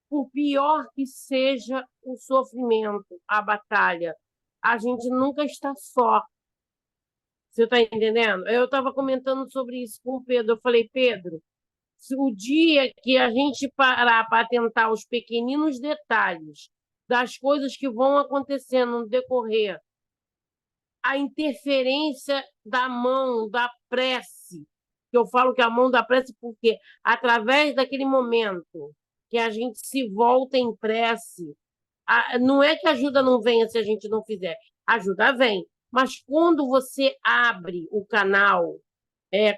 Por pior que seja o sofrimento, a batalha, a gente nunca está só. Você está entendendo? Eu estava comentando sobre isso com o Pedro. Eu falei, Pedro, o dia que a gente parar para atentar os pequeninos detalhes das coisas que vão acontecendo no decorrer, a interferência da mão, da prece, que eu falo que a mão da prece porque através daquele momento que a gente se volta em prece, não é que a ajuda não venha se a gente não fizer, a ajuda vem, mas quando você abre o canal,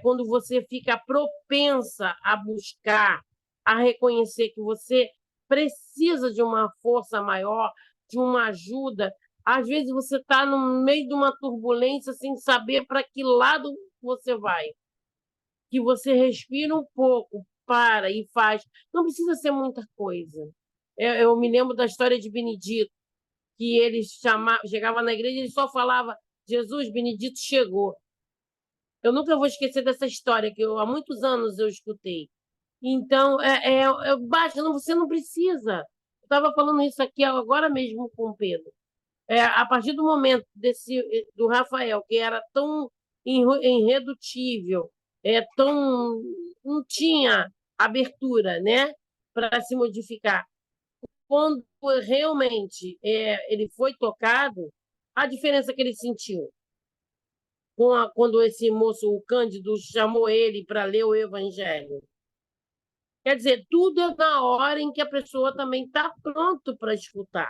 quando você fica propensa a buscar, a reconhecer que você precisa de uma força maior, de uma ajuda. Às vezes você está no meio de uma turbulência sem saber para que lado você vai. Que você respira um pouco, para e faz. Não precisa ser muita coisa. Eu me lembro da história de Benedito, que ele chegava na igreja e ele só falava: Jesus, Benedito chegou. Eu nunca vou esquecer dessa história que há muitos anos eu escutei. Então, basta, você não precisa. Eu estava falando isso aqui agora mesmo com o Pedro. A partir do momento do Rafael, que era tão irredutível, não tinha abertura, né, para se modificar. Quando realmente ele foi tocado, a diferença que ele sentiu quando esse moço, o Cândido, chamou ele para ler o Evangelho. Quer dizer, tudo é na hora em que a pessoa também está pronto para escutar,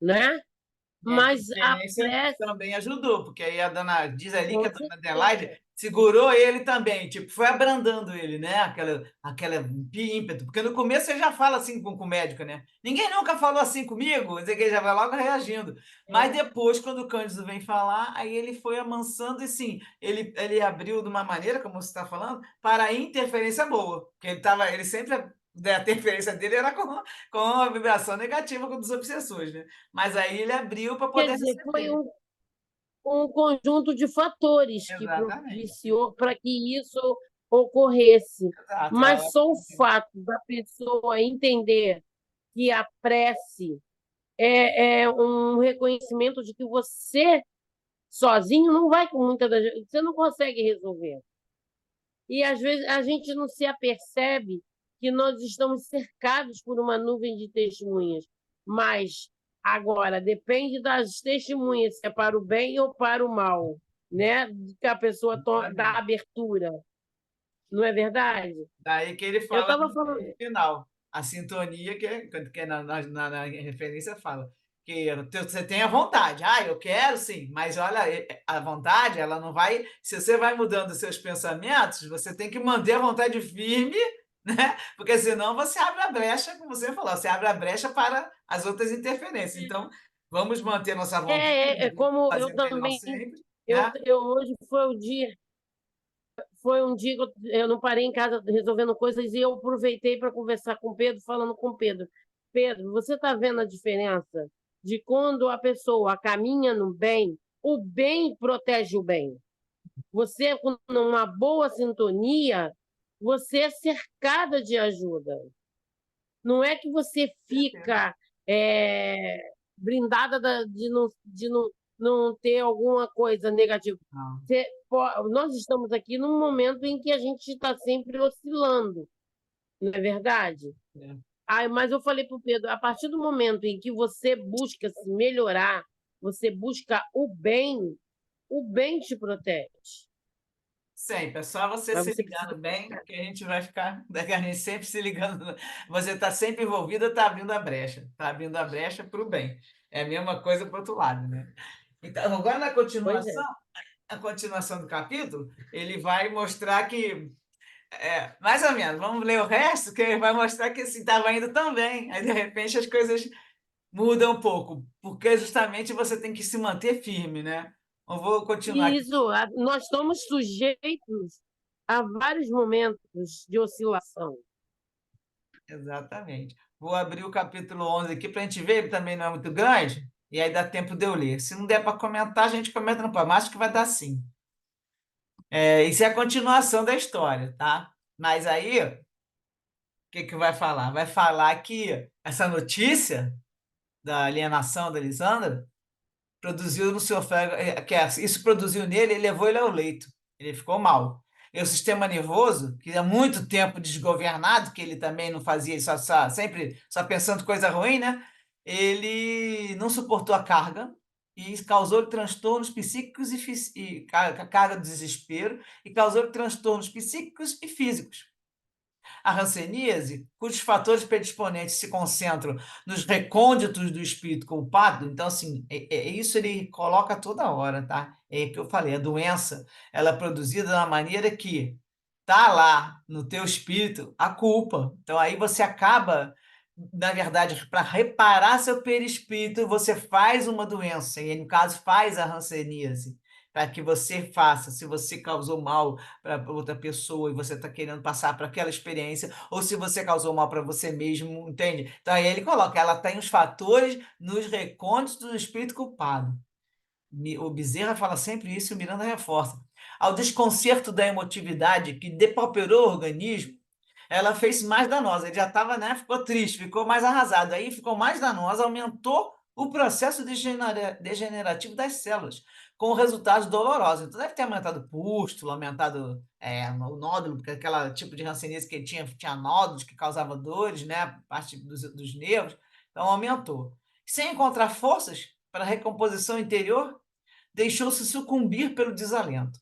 né? E a Mas a interferência prece, também ajudou, porque aí a dona diz ali que com a dona Adelaide certeza, segurou ele também, tipo, foi abrandando ele, né? Aquela ímpeto, porque no começo ele já fala assim com o médico, né? Ninguém nunca falou assim comigo, quer dizer que ele já vai logo reagindo. Mas depois, quando o Cândido vem falar, aí ele foi amansando e sim, ele abriu de uma maneira, como você está falando, para a interferência boa, porque ele sempre a interferência dele era com a vibração negativa dos obsessores, né? Mas aí ele abriu para Quer poder dizer, foi receber. um conjunto de fatores que Exatamente. propiciou para que isso ocorresse. Exato. Mas só o fato da pessoa entender que a prece é um reconhecimento de que você sozinho não vai com muita das vezes, você não consegue resolver. E às vezes a gente não se apercebe que nós estamos cercados por uma nuvem de testemunhas. Mas agora depende das testemunhas, se é para o bem ou para o mal, né? Que a pessoa dá abertura, não é verdade? Daí que ele Eu fala estava no falando, final, a sintonia, que na referência fala, que você tem a vontade. Ah, eu quero sim, mas olha, a vontade, ela não vai. Se você vai mudando os seus pensamentos, você tem que manter a vontade firme, né? Porque senão você abre a brecha, como você falou, você abre a brecha para as outras interferências. Então, vamos manter nossa vontade, como eu fazer o melhor também, sempre, eu, né? eu hoje foi um dia que eu não parei em casa resolvendo coisas e eu aproveitei para conversar com o Pedro, falando com o Pedro. Pedro, você está vendo a diferença de quando a pessoa caminha no bem, o bem protege o bem. Você, com uma boa sintonia, você é cercada de ajuda. Não é que você fica blindada de não ter alguma coisa negativa. Não. Nós estamos aqui num momento em que a gente está sempre oscilando, não é verdade? É. Mas eu falei para o Pedro, a partir do momento em que você busca se melhorar, você busca o bem te protege. Sempre, é só você Mas se você ligando precisa. bem, que a gente vai ficar, a gente sempre se ligando. Você está sempre envolvida, está abrindo a brecha para o bem. É a mesma coisa para o outro lado, né? Então, agora Pois é. a continuação do capítulo, ele vai mostrar que, mais ou menos, vamos ler o resto, que ele vai mostrar que assim, estava indo tão bem, aí de repente as coisas mudam um pouco, porque justamente você tem que se manter firme, né? Eu vou continuar aqui. Isso, nós estamos sujeitos a vários momentos de oscilação. Exatamente. Vou abrir o capítulo 11 aqui para a gente ver, ele também não é muito grande, e aí dá tempo de eu ler. Se não der para comentar, a gente comenta no próximo, acho que vai dar sim. Isso é a continuação da história, tá? Mas aí, o que vai falar? Vai falar que essa notícia da alienação da Lisandra produziu no seu isso produziu nele e levou ele ao leito. Ele ficou mal. E o sistema nervoso, que há muito tempo desgovernado, que ele também não fazia, sempre só pensando coisa ruim, né? Ele não suportou a carga e causou transtornos psíquicos e carga de desespero e causou transtornos psíquicos e físicos. A hanseníase, cujos fatores predisponentes se concentram nos recônditos do espírito culpado, então, assim, isso ele coloca toda hora, tá? É o que eu falei, a doença, ela é produzida de uma maneira que tá lá no teu espírito a culpa. Então, aí você acaba, na verdade, para reparar seu perispírito, você faz uma doença, e no caso faz a hanseníase, para que você faça, se você causou mal para outra pessoa e você está querendo passar para aquela experiência, ou se você causou mal para você mesmo, entende? Então aí ele coloca, ela tem os fatores nos recônditos do espírito culpado. O Bezerra fala sempre isso e o Miranda reforça. Ao desconcerto da emotividade que depauperou o organismo, ela fez mais danosa. Ele já estava, né? Ficou triste, ficou mais arrasado. Aí ficou mais danosa, aumentou o processo degenerativo das células, com resultados dolorosos. Então, deve ter aumentado o pústulo, aumentado o nódulo, porque aquele tipo de hanseníase que ele tinha nódulos que causavam dores, né? Parte dos nervos. Então, aumentou. Sem encontrar forças para a recomposição interior, deixou-se sucumbir pelo desalento.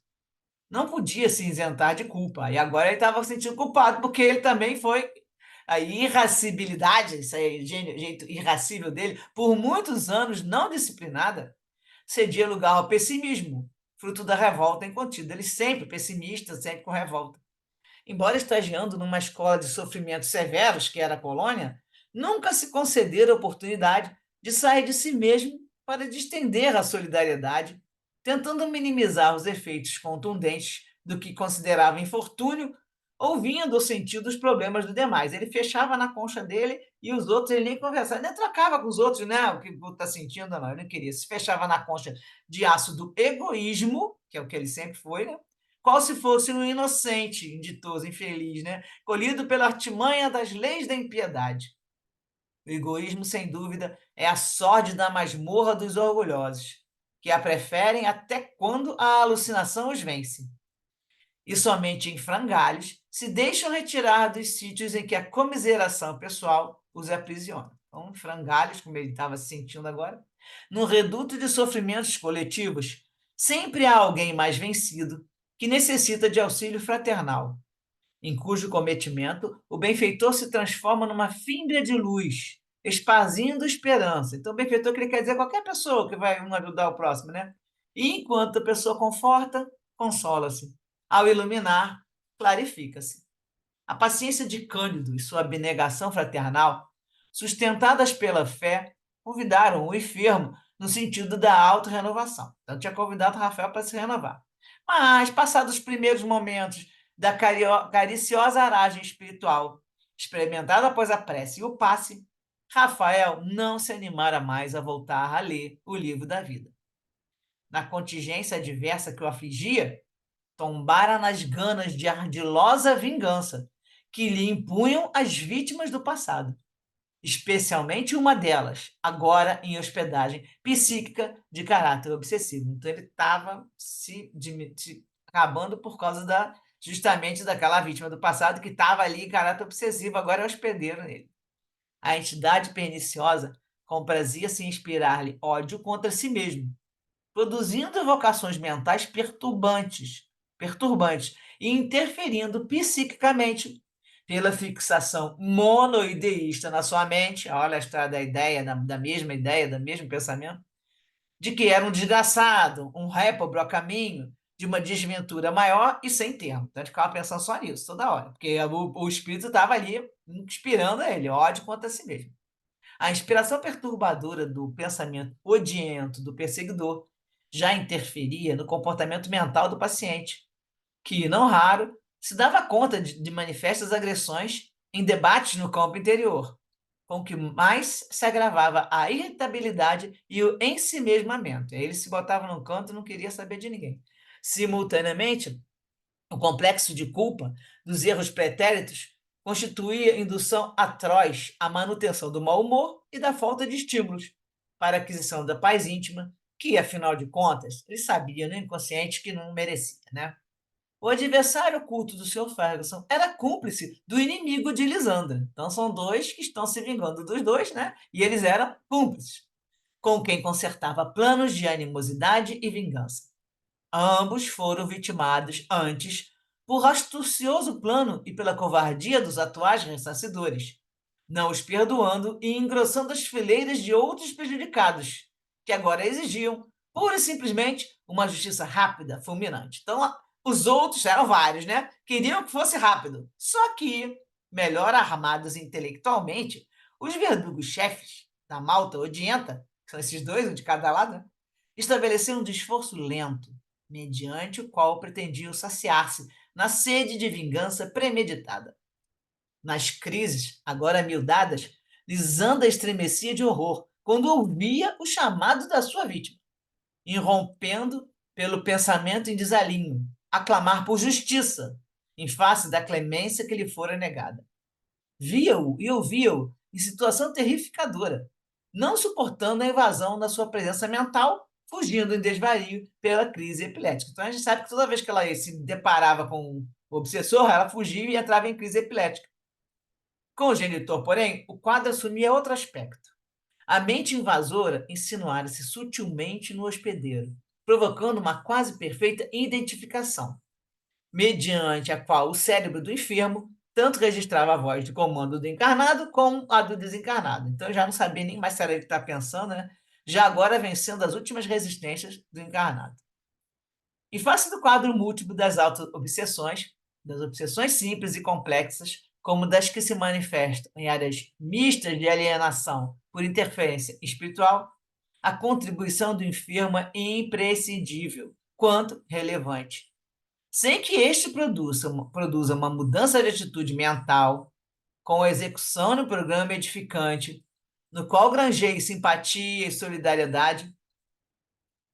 Não podia se isentar de culpa. E agora ele estava se sentindo culpado, porque ele também foi. A irascibilidade, esse aí, jeito irascível dele, por muitos anos não disciplinada, cedia lugar ao pessimismo, fruto da revolta incontida. Ele sempre pessimista, sempre com revolta. Embora estagiando numa escola de sofrimentos severos, que era a colônia, nunca se concedera a oportunidade de sair de si mesmo para distender a solidariedade, tentando minimizar os efeitos contundentes do que considerava infortúnio, ouvindo ou sentindo os problemas dos demais. Ele fechava na concha dele e os outros ele nem conversava, nem trocava com os outros, né? O que está sentindo, não, ele não queria. Se fechava na concha de aço do egoísmo, que é o que ele sempre foi, né? Qual se fosse um inocente, inditoso, infeliz, né? Colhido pela artimanha das leis da impiedade. O egoísmo, sem dúvida, é a sórdida masmorra dos orgulhosos, que a preferem até quando a alucinação os vence. E somente em frangalhos se deixam retirar dos sítios em que a comiseração pessoal os aprisiona. Então, frangalhos, como ele estava se sentindo agora, num reduto de sofrimentos coletivos, sempre há alguém mais vencido que necessita de auxílio fraternal, em cujo cometimento o benfeitor se transforma numa fímbria de luz, esparzindo esperança. Então, o benfeitor que ele quer dizer qualquer pessoa que vai um ajudar o próximo, né? E enquanto a pessoa conforta, consola-se. Ao iluminar, clarifica-se. A paciência de Cândido e sua abnegação fraternal, sustentadas pela fé, convidaram o enfermo no sentido da autorrenovação. Então, tinha convidado Rafael para se renovar. Mas, passados os primeiros momentos da cariciosa aragem espiritual, experimentada após a prece e o passe, Rafael não se animara mais a voltar a ler o livro da vida. Na contingência adversa que o afligia, tombara nas ganas de ardilosa vingança que lhe impunham as vítimas do passado, especialmente uma delas, agora em hospedagem psíquica de caráter obsessivo. Então, ele estava se acabando por causa justamente daquela vítima do passado que estava ali em caráter obsessivo, agora é hospedeiro nele. A entidade perniciosa comprazia-se em inspirar-lhe ódio contra si mesmo, produzindo evocações mentais perturbantes e interferindo psiquicamente pela fixação monoideísta na sua mente, olha a história da ideia, do mesmo pensamento, de que era um desgraçado, um réprobo a caminho de uma desventura maior e sem termo. Então, a gente ficava pensando só nisso toda hora, porque o espírito estava ali inspirando ele, ódio contra si mesmo. A inspiração perturbadora do pensamento odiento do perseguidor já interferia no comportamento mental do paciente, que, não raro, se dava conta de manifestas agressões em debates no campo interior, com que mais se agravava a irritabilidade e o ensimesmamento. Ele se botava num canto e não queria saber de ninguém. Simultaneamente, o complexo de culpa dos erros pretéritos constituía indução atroz à manutenção do mau humor e da falta de estímulos para a aquisição da paz íntima, que, afinal de contas, ele sabia no inconsciente que não merecia, né? O adversário oculto do Sr. Ferguson era cúmplice do inimigo de Lisandra. Então, são dois que estão se vingando dos dois, né? E eles eram cúmplices, com quem concertava planos de animosidade e vingança. Ambos foram vitimados antes por astucioso plano e pela covardia dos atuais ressarcidores, não os perdoando e engrossando as fileiras de outros prejudicados, que agora exigiam, pura e simplesmente, uma justiça rápida, fulminante. Então, os outros eram vários, né? Queriam que fosse rápido. Só que, melhor armados intelectualmente, os verdugos-chefes da malta odienta, que são esses dois, um de cada lado, né? Estabeleceram um esforço lento, mediante o qual pretendiam saciar-se na sede de vingança premeditada. Nas crises, agora amildadas, Lisandra estremecia de horror quando ouvia o chamado da sua vítima, irrompendo pelo pensamento em desalinho, a clamar por justiça, em face da clemência que lhe fora negada. Via-o e ouvia-o em situação terrificadora, não suportando a invasão da sua presença mental, fugindo em desvario pela crise epilética. Então, a gente sabe que toda vez que ela se deparava com o obsessor, ela fugia e entrava em crise epilética. Com o genitor, porém, o quadro assumia outro aspecto. A mente invasora insinuara-se sutilmente no hospedeiro, provocando uma quase perfeita identificação, mediante a qual o cérebro do enfermo tanto registrava a voz de comando do encarnado como a do desencarnado. Então, já não sabia nem mais se era ele que está pensando, né? Já agora vencendo as últimas resistências do encarnado. Em face do quadro múltiplo das auto-obsessões, das obsessões simples e complexas, como das que se manifestam em áreas mistas de alienação por interferência espiritual, a contribuição do enfermo é imprescindível, quanto relevante. Sem que este produza uma mudança de atitude mental, com a execução de um programa edificante, no qual granjeie simpatia e solidariedade,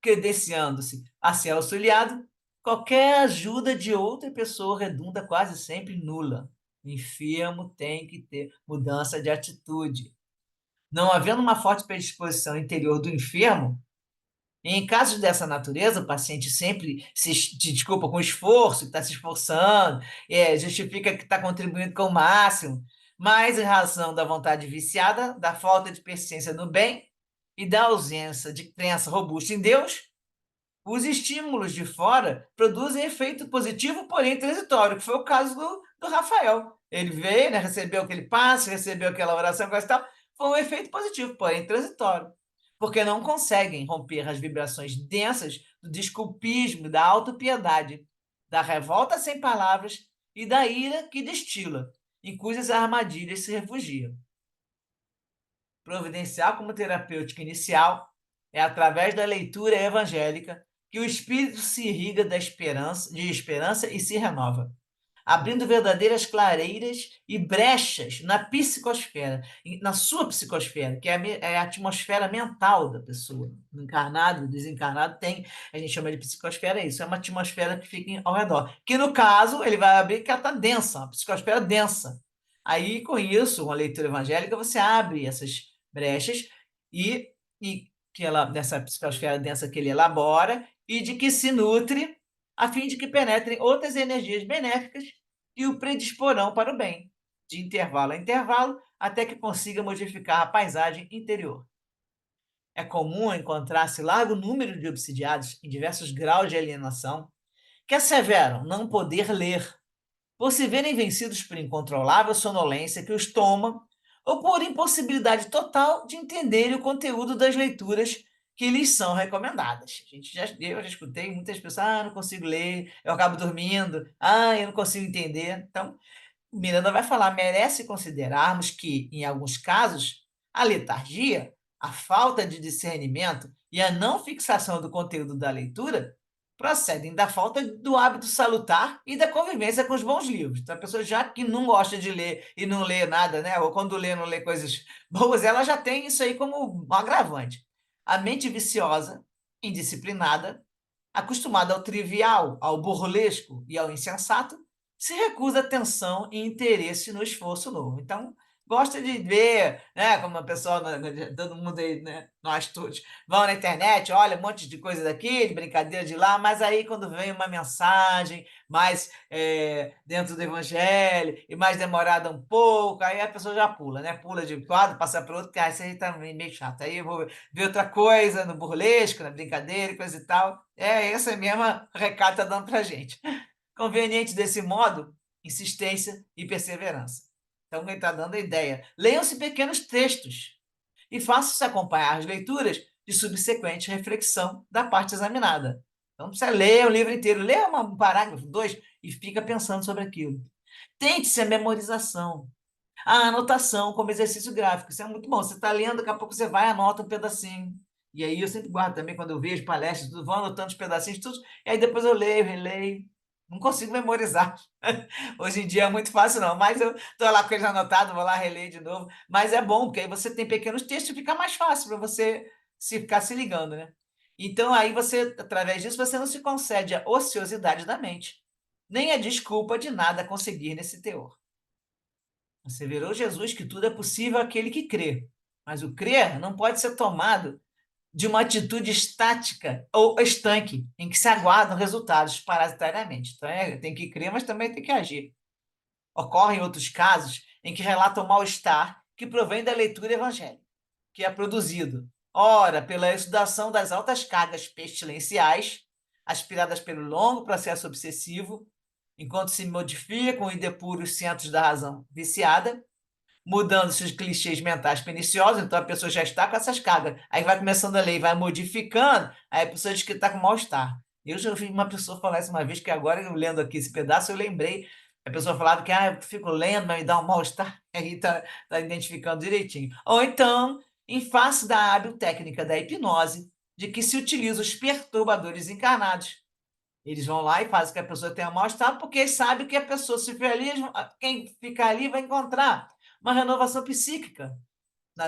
credenciando-se a ser auxiliado, qualquer ajuda de outra pessoa redunda quase sempre nula. O enfermo tem que ter mudança de atitude. Não havendo uma forte predisposição interior do enfermo, em casos dessa natureza, o paciente sempre se desculpa com esforço, está se esforçando, justifica que está contribuindo com o máximo, mas em razão da vontade viciada, da falta de persistência no bem e da ausência de crença robusta em Deus, os estímulos de fora produzem efeito positivo, porém transitório, que foi o caso do Rafael. Ele veio, né, recebeu aquele passe, recebeu aquela oração, coisa e tal, foi um efeito positivo, porém transitório, porque não conseguem romper as vibrações densas do desculpismo, da autopiedade, da revolta sem palavras e da ira que destila, em cujas armadilhas se refugiam. Providencial como terapêutica inicial é através da leitura evangélica que o espírito se irriga de esperança e se renova, abrindo verdadeiras clareiras e brechas na psicosfera, na sua psicosfera, que é a atmosfera mental da pessoa. O encarnado, o desencarnado tem, a gente chama de psicosfera, é isso, é uma atmosfera que fica ao redor. Que no caso, ele vai abrir que ela está densa, uma psicosfera densa. Aí, com isso, uma leitura evangélica, você abre essas brechas e que ela, dessa psicosfera densa que ele elabora, e de que se nutre, a fim de que penetrem outras energias benéficas e o predisporão para o bem, de intervalo a intervalo, até que consiga modificar a paisagem interior. É comum encontrar-se largo número de obsidiados em diversos graus de alienação que asseveram não poder ler, por se verem vencidos por incontrolável sonolência que os toma, ou por impossibilidade total de entenderem o conteúdo das leituras que lhes são recomendadas. Eu já escutei muitas pessoas, não consigo ler, eu acabo dormindo, eu não consigo entender. Então, Miranda vai falar, merece considerarmos que, em alguns casos, a letargia, a falta de discernimento e a não fixação do conteúdo da leitura procedem da falta do hábito salutar e da convivência com os bons livros. Então, a pessoa já que não gosta de ler e não lê nada, né? Ou quando lê, não lê coisas boas, ela já tem isso aí como um agravante. A mente viciosa, indisciplinada, acostumada ao trivial, ao burlesco e ao insensato, se recusa atenção e interesse no esforço novo. Então, gosta de ver, né, como a pessoa, todo mundo aí, né, nós todos, vão na internet, olha um monte de coisa daqui, de brincadeira de lá, mas aí quando vem uma mensagem mais dentro do evangelho e mais demorada um pouco, aí a pessoa já pula, né? Pula de um lado, passa para o outro, que isso aí tá meio chato. Aí eu vou ver outra coisa no burlesco, na brincadeira e coisa e tal. Esse mesmo recado está dando para a gente. Conveniente desse modo, insistência e perseverança. Então, ele está dando a ideia. Leiam-se pequenos textos e façam-se acompanhar as leituras de subsequente reflexão da parte examinada. Então, você lê o livro inteiro, lê um parágrafo, dois, e fica pensando sobre aquilo. Tente-se a memorização, a anotação como exercício gráfico. Isso é muito bom. Você está lendo, daqui a pouco você vai e anota um pedacinho. E aí eu sempre guardo também, quando eu vejo palestras, tudo, vou anotando os pedacinhos, tudo, e aí depois eu leio, releio. Não consigo memorizar. Hoje em dia é muito fácil, não. Mas eu estou lá com eles anotados, vou lá reler de novo. Mas é bom, porque aí você tem pequenos textos e fica mais fácil para você ficar se ligando, né? Então, aí você, através disso, você não se concede a ociosidade da mente, nem a desculpa de nada conseguir nesse teor. Asseverou Jesus que tudo é possível àquele que crê. Mas o crer não pode ser tomado de uma atitude estática ou estanque, em que se aguardam resultados parasitariamente. Então, tem que crer, mas também tem que agir. Ocorrem outros casos em que relatam mal-estar que provém da leitura evangélica, que é produzido, ora, pela estudação das altas cargas pestilenciais, aspiradas pelo longo processo obsessivo, enquanto se modificam e depuram os centros da razão viciada, mudando-se os clichês mentais perniciosos, então a pessoa já está com essas cargas. Aí vai começando a ler, vai modificando, aí a pessoa diz que está com mal-estar. Eu já ouvi uma pessoa falar isso uma vez, que agora eu lendo aqui esse pedaço, eu lembrei. A pessoa falava que eu fico lendo, mas me dá um mal-estar. Aí tá identificando direitinho. Ou então, em face da hábil técnica da hipnose, de que se utiliza os perturbadores encarnados. Eles vão lá e fazem que a pessoa tenha mal-estar, porque eles sabem que a pessoa, se for ali, quem ficar ali vai encontrar uma renovação psíquica,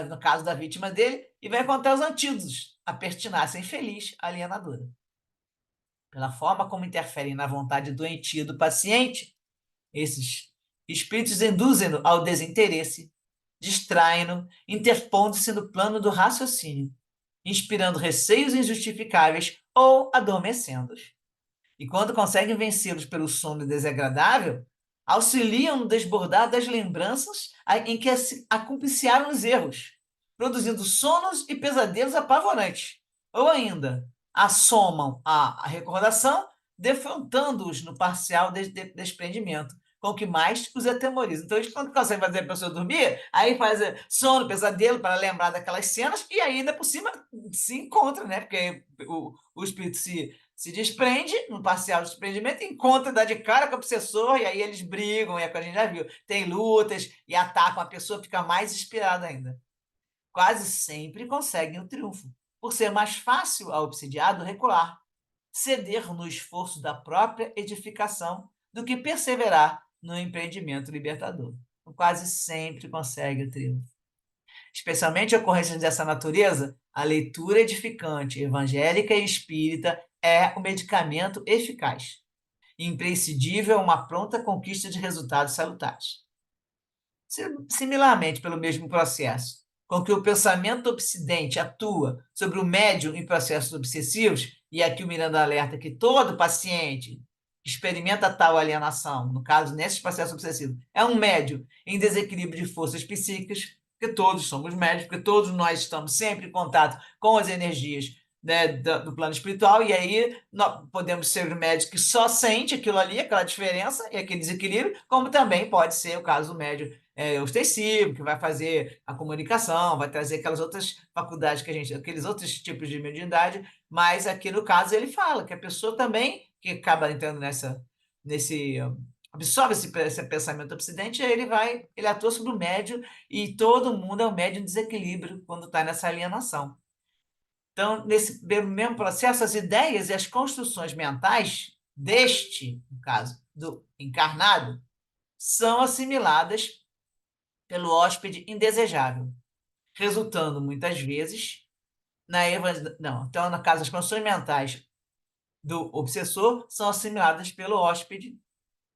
no caso da vítima dele, e vai encontrar os antídotos à pertinácia infeliz alienadora. Pela forma como interferem na vontade doentia do paciente, esses espíritos induzem-no ao desinteresse, distraem-no, interpondo-se no plano do raciocínio, inspirando receios injustificáveis ou adormecendo-os. E quando conseguem vencê-los pelo sono desagradável, auxiliam no desbordar das lembranças em que acompliciaram os erros, produzindo sonos e pesadelos apavorantes. Ou ainda, assomam a recordação, defrontando-os no parcial desprendimento, com o que mais os atemoriza. Então, eles, quando conseguem fazer a pessoa dormir, aí faz sono, pesadelo, para lembrar daquelas cenas, e ainda por cima se encontra, né? Porque o espírito se desprende, no parcial desprendimento, encontra, dá de cara com o obsessor, e aí eles brigam, é o que a gente já viu. Tem lutas e atacam, a pessoa fica mais inspirada ainda. Quase sempre conseguem o triunfo, por ser mais fácil ao obsidiado recuar, ceder no esforço da própria edificação do que perseverar no empreendimento libertador. Quase sempre consegue o triunfo. Especialmente em ocorrências dessa natureza, a leitura edificante, evangélica e espírita é o medicamento eficaz, imprescindível a uma pronta conquista de resultados salutares. Similarmente, pelo mesmo processo com que o pensamento obsidente atua sobre o médium em processos obsessivos, e aqui o Miranda alerta que todo paciente que experimenta tal alienação, no caso, nesses processos obsessivos, é um médium em desequilíbrio de forças psíquicas, porque todos somos médios, porque todos nós estamos sempre em contato com as energias, né, do plano espiritual, e aí nós podemos ser médios que só sente aquilo ali, aquela diferença e aquele desequilíbrio, como também pode ser o caso do médium ostensivo, que vai fazer a comunicação, vai trazer aquelas outras faculdades que a gente, aqueles outros tipos de mediunidade, mas aqui no caso ele fala que a pessoa também, que acaba entrando absorve esse pensamento obsidente, ele atua sobre o médium, e todo mundo é um médium em desequilíbrio quando está nessa alienação. Então, nesse mesmo processo, as ideias e as construções mentais deste, no caso, do encarnado, são assimiladas pelo hóspede indesejável, resultando muitas vezes então, no caso, as construções mentais do obsessor são assimiladas pelo hóspede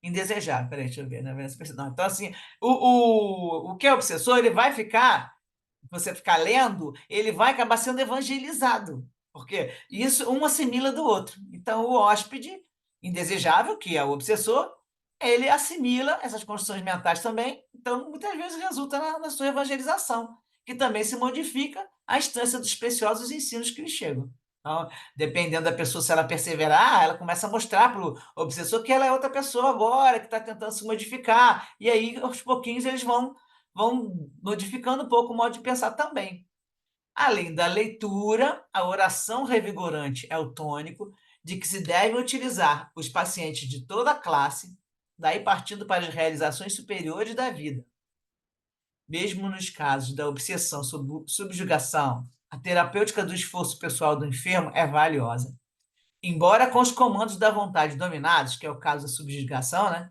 indesejável. Peraí, deixa eu ver, né? Não, então, assim, o que é obsessor, ele vai ficar, você ficar lendo, ele vai acabar sendo evangelizado, porque isso um assimila do outro. Então, o hóspede indesejável, que é o obsessor, ele assimila essas construções mentais também, então muitas vezes resulta na sua evangelização, que também se modifica à instância dos preciosos ensinos que lhe chegam. Então, dependendo da pessoa, se ela perseverar, ela começa a mostrar para o obsessor que ela é outra pessoa agora, que está tentando se modificar, e aí, aos pouquinhos, eles vão modificando um pouco o modo de pensar também. Além da leitura, a oração revigorante é o tônico de que se devem utilizar os pacientes de toda a classe, daí partindo para as realizações superiores da vida. Mesmo nos casos da obsessão sob subjugação, a terapêutica do esforço pessoal do enfermo é valiosa. Embora com os comandos da vontade dominados, que é o caso da subjugação, né?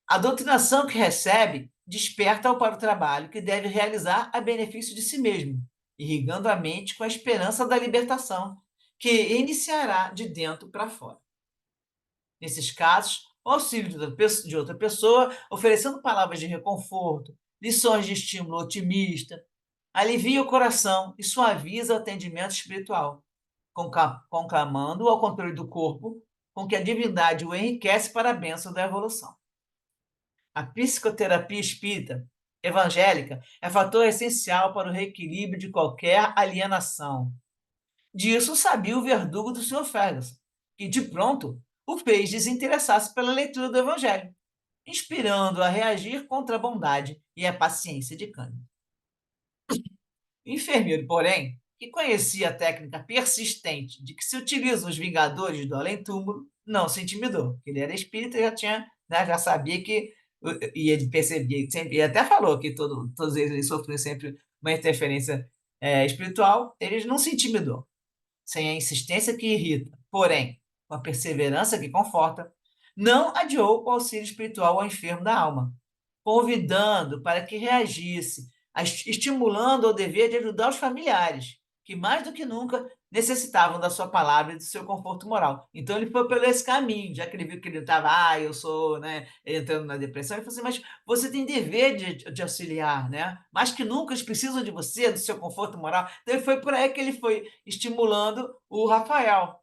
A doutrinação que recebe desperta-o para o trabalho que deve realizar a benefício de si mesmo, irrigando a mente com a esperança da libertação, que iniciará de dentro para fora. Nesses casos, o auxílio de outra pessoa, oferecendo palavras de reconforto, lições de estímulo otimista, alivia o coração e suaviza o atendimento espiritual, conclamando ao controle do corpo, com que a divindade o enriquece para a bênção da evolução. A psicoterapia espírita evangélica é fator essencial para o reequilíbrio de qualquer alienação. Disso sabia o verdugo do Sr. Ferguson, que de pronto o fez desinteressar-se pela leitura do Evangelho, inspirando-o a reagir contra a bondade e a paciência de Cândido. O enfermeiro, porém, que conhecia a técnica persistente de que se utilizam os vingadores do além-túmulo, não se intimidou, porque ele era espírita e já tinha, né, já sabia que, e ele percebia, sempre, e até falou que todos eles sofriam sempre uma interferência espiritual, ele não se intimidou, sem a insistência que irrita, porém, com a perseverança que conforta, não adiou o auxílio espiritual ao enfermo da alma, convidando para que reagisse, estimulando o dever de ajudar os familiares, que mais do que nunca necessitavam da sua palavra e do seu conforto moral. Então ele foi pelo esse caminho, já que ele viu que ele estava, eu sou, né, entrando na depressão, ele falou assim, mas você tem dever de auxiliar, né? Mais que nunca eles precisam de você, do seu conforto moral. Então foi por aí que ele foi estimulando o Rafael.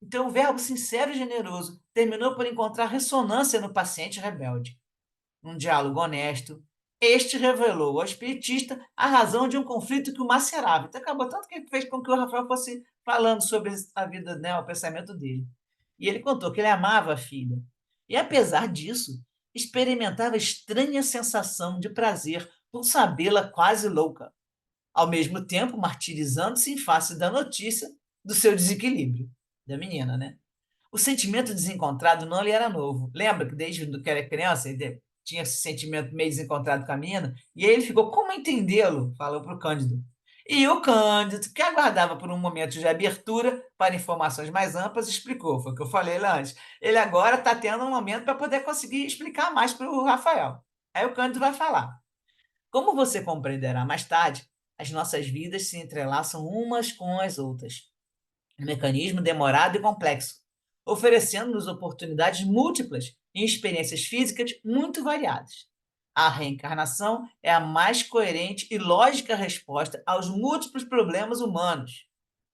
Então o verbo sincero e generoso terminou por encontrar ressonância no paciente rebelde. Num diálogo honesto, este revelou ao espiritista a razão de um conflito que o macerava. Então, acabou tanto que fez com que o Rafael fosse falando sobre a vida, né, o pensamento dele. E ele contou que ele amava a filha. E, apesar disso, experimentava estranha sensação de prazer por sabê-la quase louca, ao mesmo tempo martirizando-se em face da notícia do seu desequilíbrio, da menina, né? O sentimento desencontrado não lhe era novo. Lembra que desde que era criança ele tinha esse sentimento meio desencontrado com a menina? E aí ele ficou, como entendê-lo? Falou para o Cândido. E o Cândido, que aguardava por um momento de abertura para informações mais amplas, explicou. Foi o que eu falei lá antes. Ele agora está tendo um momento para poder conseguir explicar mais para o Rafael. Aí o Cândido vai falar. Como você compreenderá mais tarde, as nossas vidas se entrelaçam umas com as outras. Um mecanismo demorado e complexo, oferecendo-nos oportunidades múltiplas em experiências físicas muito variadas. A reencarnação é a mais coerente e lógica resposta aos múltiplos problemas humanos,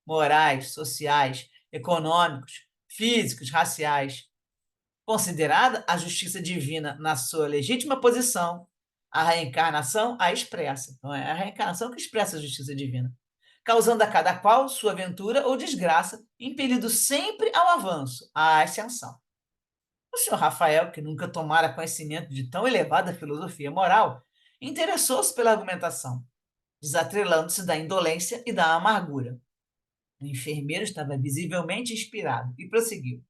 morais, sociais, econômicos, físicos, raciais. Considerada a justiça divina na sua legítima posição, a reencarnação a expressa. Então, é a reencarnação que expressa a justiça divina, causando a cada qual sua ventura ou desgraça, impelido sempre ao avanço, à ascensão. O senhor Rafael, que nunca tomara conhecimento de tão elevada filosofia moral, interessou-se pela argumentação, desatrelando-se da indolência e da amargura. O enfermeiro estava visivelmente inspirado e prosseguiu.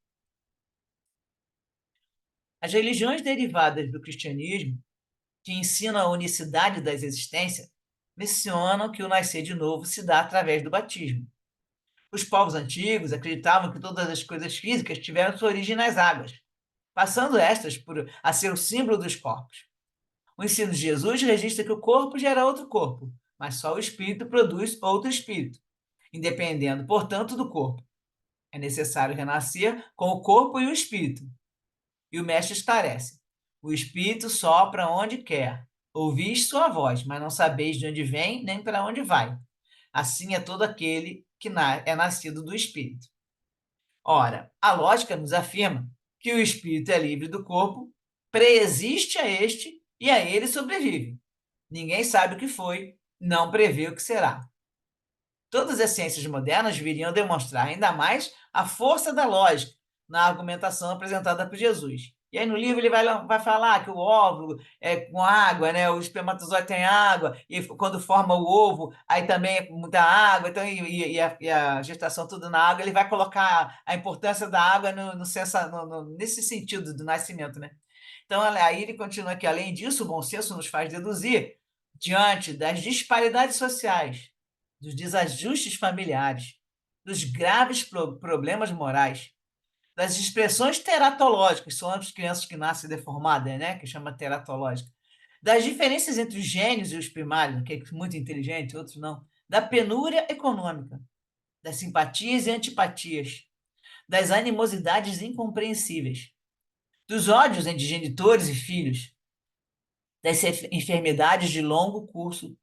As religiões derivadas do cristianismo, que ensinam a unicidade das existências, mencionam que o nascer de novo se dá através do batismo. Os povos antigos acreditavam que todas as coisas físicas tiveram sua origem nas águas, passando estas a ser o símbolo dos corpos. O ensino de Jesus registra que o corpo gera outro corpo, mas só o espírito produz outro espírito, independendo, portanto, do corpo. É necessário renascer com o corpo e o espírito. E o mestre esclarece: o espírito sopra onde quer. Ouvis sua voz, mas não sabeis de onde vem nem para onde vai. Assim é todo aquele que é nascido do espírito. Ora, a lógica nos afirma que o espírito é livre do corpo, preexiste a este e a ele sobrevive. Ninguém sabe o que foi, não prevê o que será. Todas as ciências modernas viriam demonstrar ainda mais a força da lógica na argumentação apresentada por Jesus. E aí no livro ele vai falar que o óvulo é com água, né? O espermatozoide tem água, e quando forma o ovo, aí também é com muita água, então, e a gestação tudo na água, ele vai colocar a importância da água nesse sentido do nascimento, né? Então, aí ele continua aqui, além disso, o bom senso nos faz deduzir, diante das disparidades sociais, dos desajustes familiares, dos graves problemas morais, das expressões teratológicas, são as crianças que nascem deformadas, né? Que chama teratológica, das diferenças entre os gênios e os primários, que é muito inteligente, outros não, da penúria econômica, das simpatias e antipatias, das animosidades incompreensíveis, dos ódios entre genitores e filhos, das enfermidades de longo curso.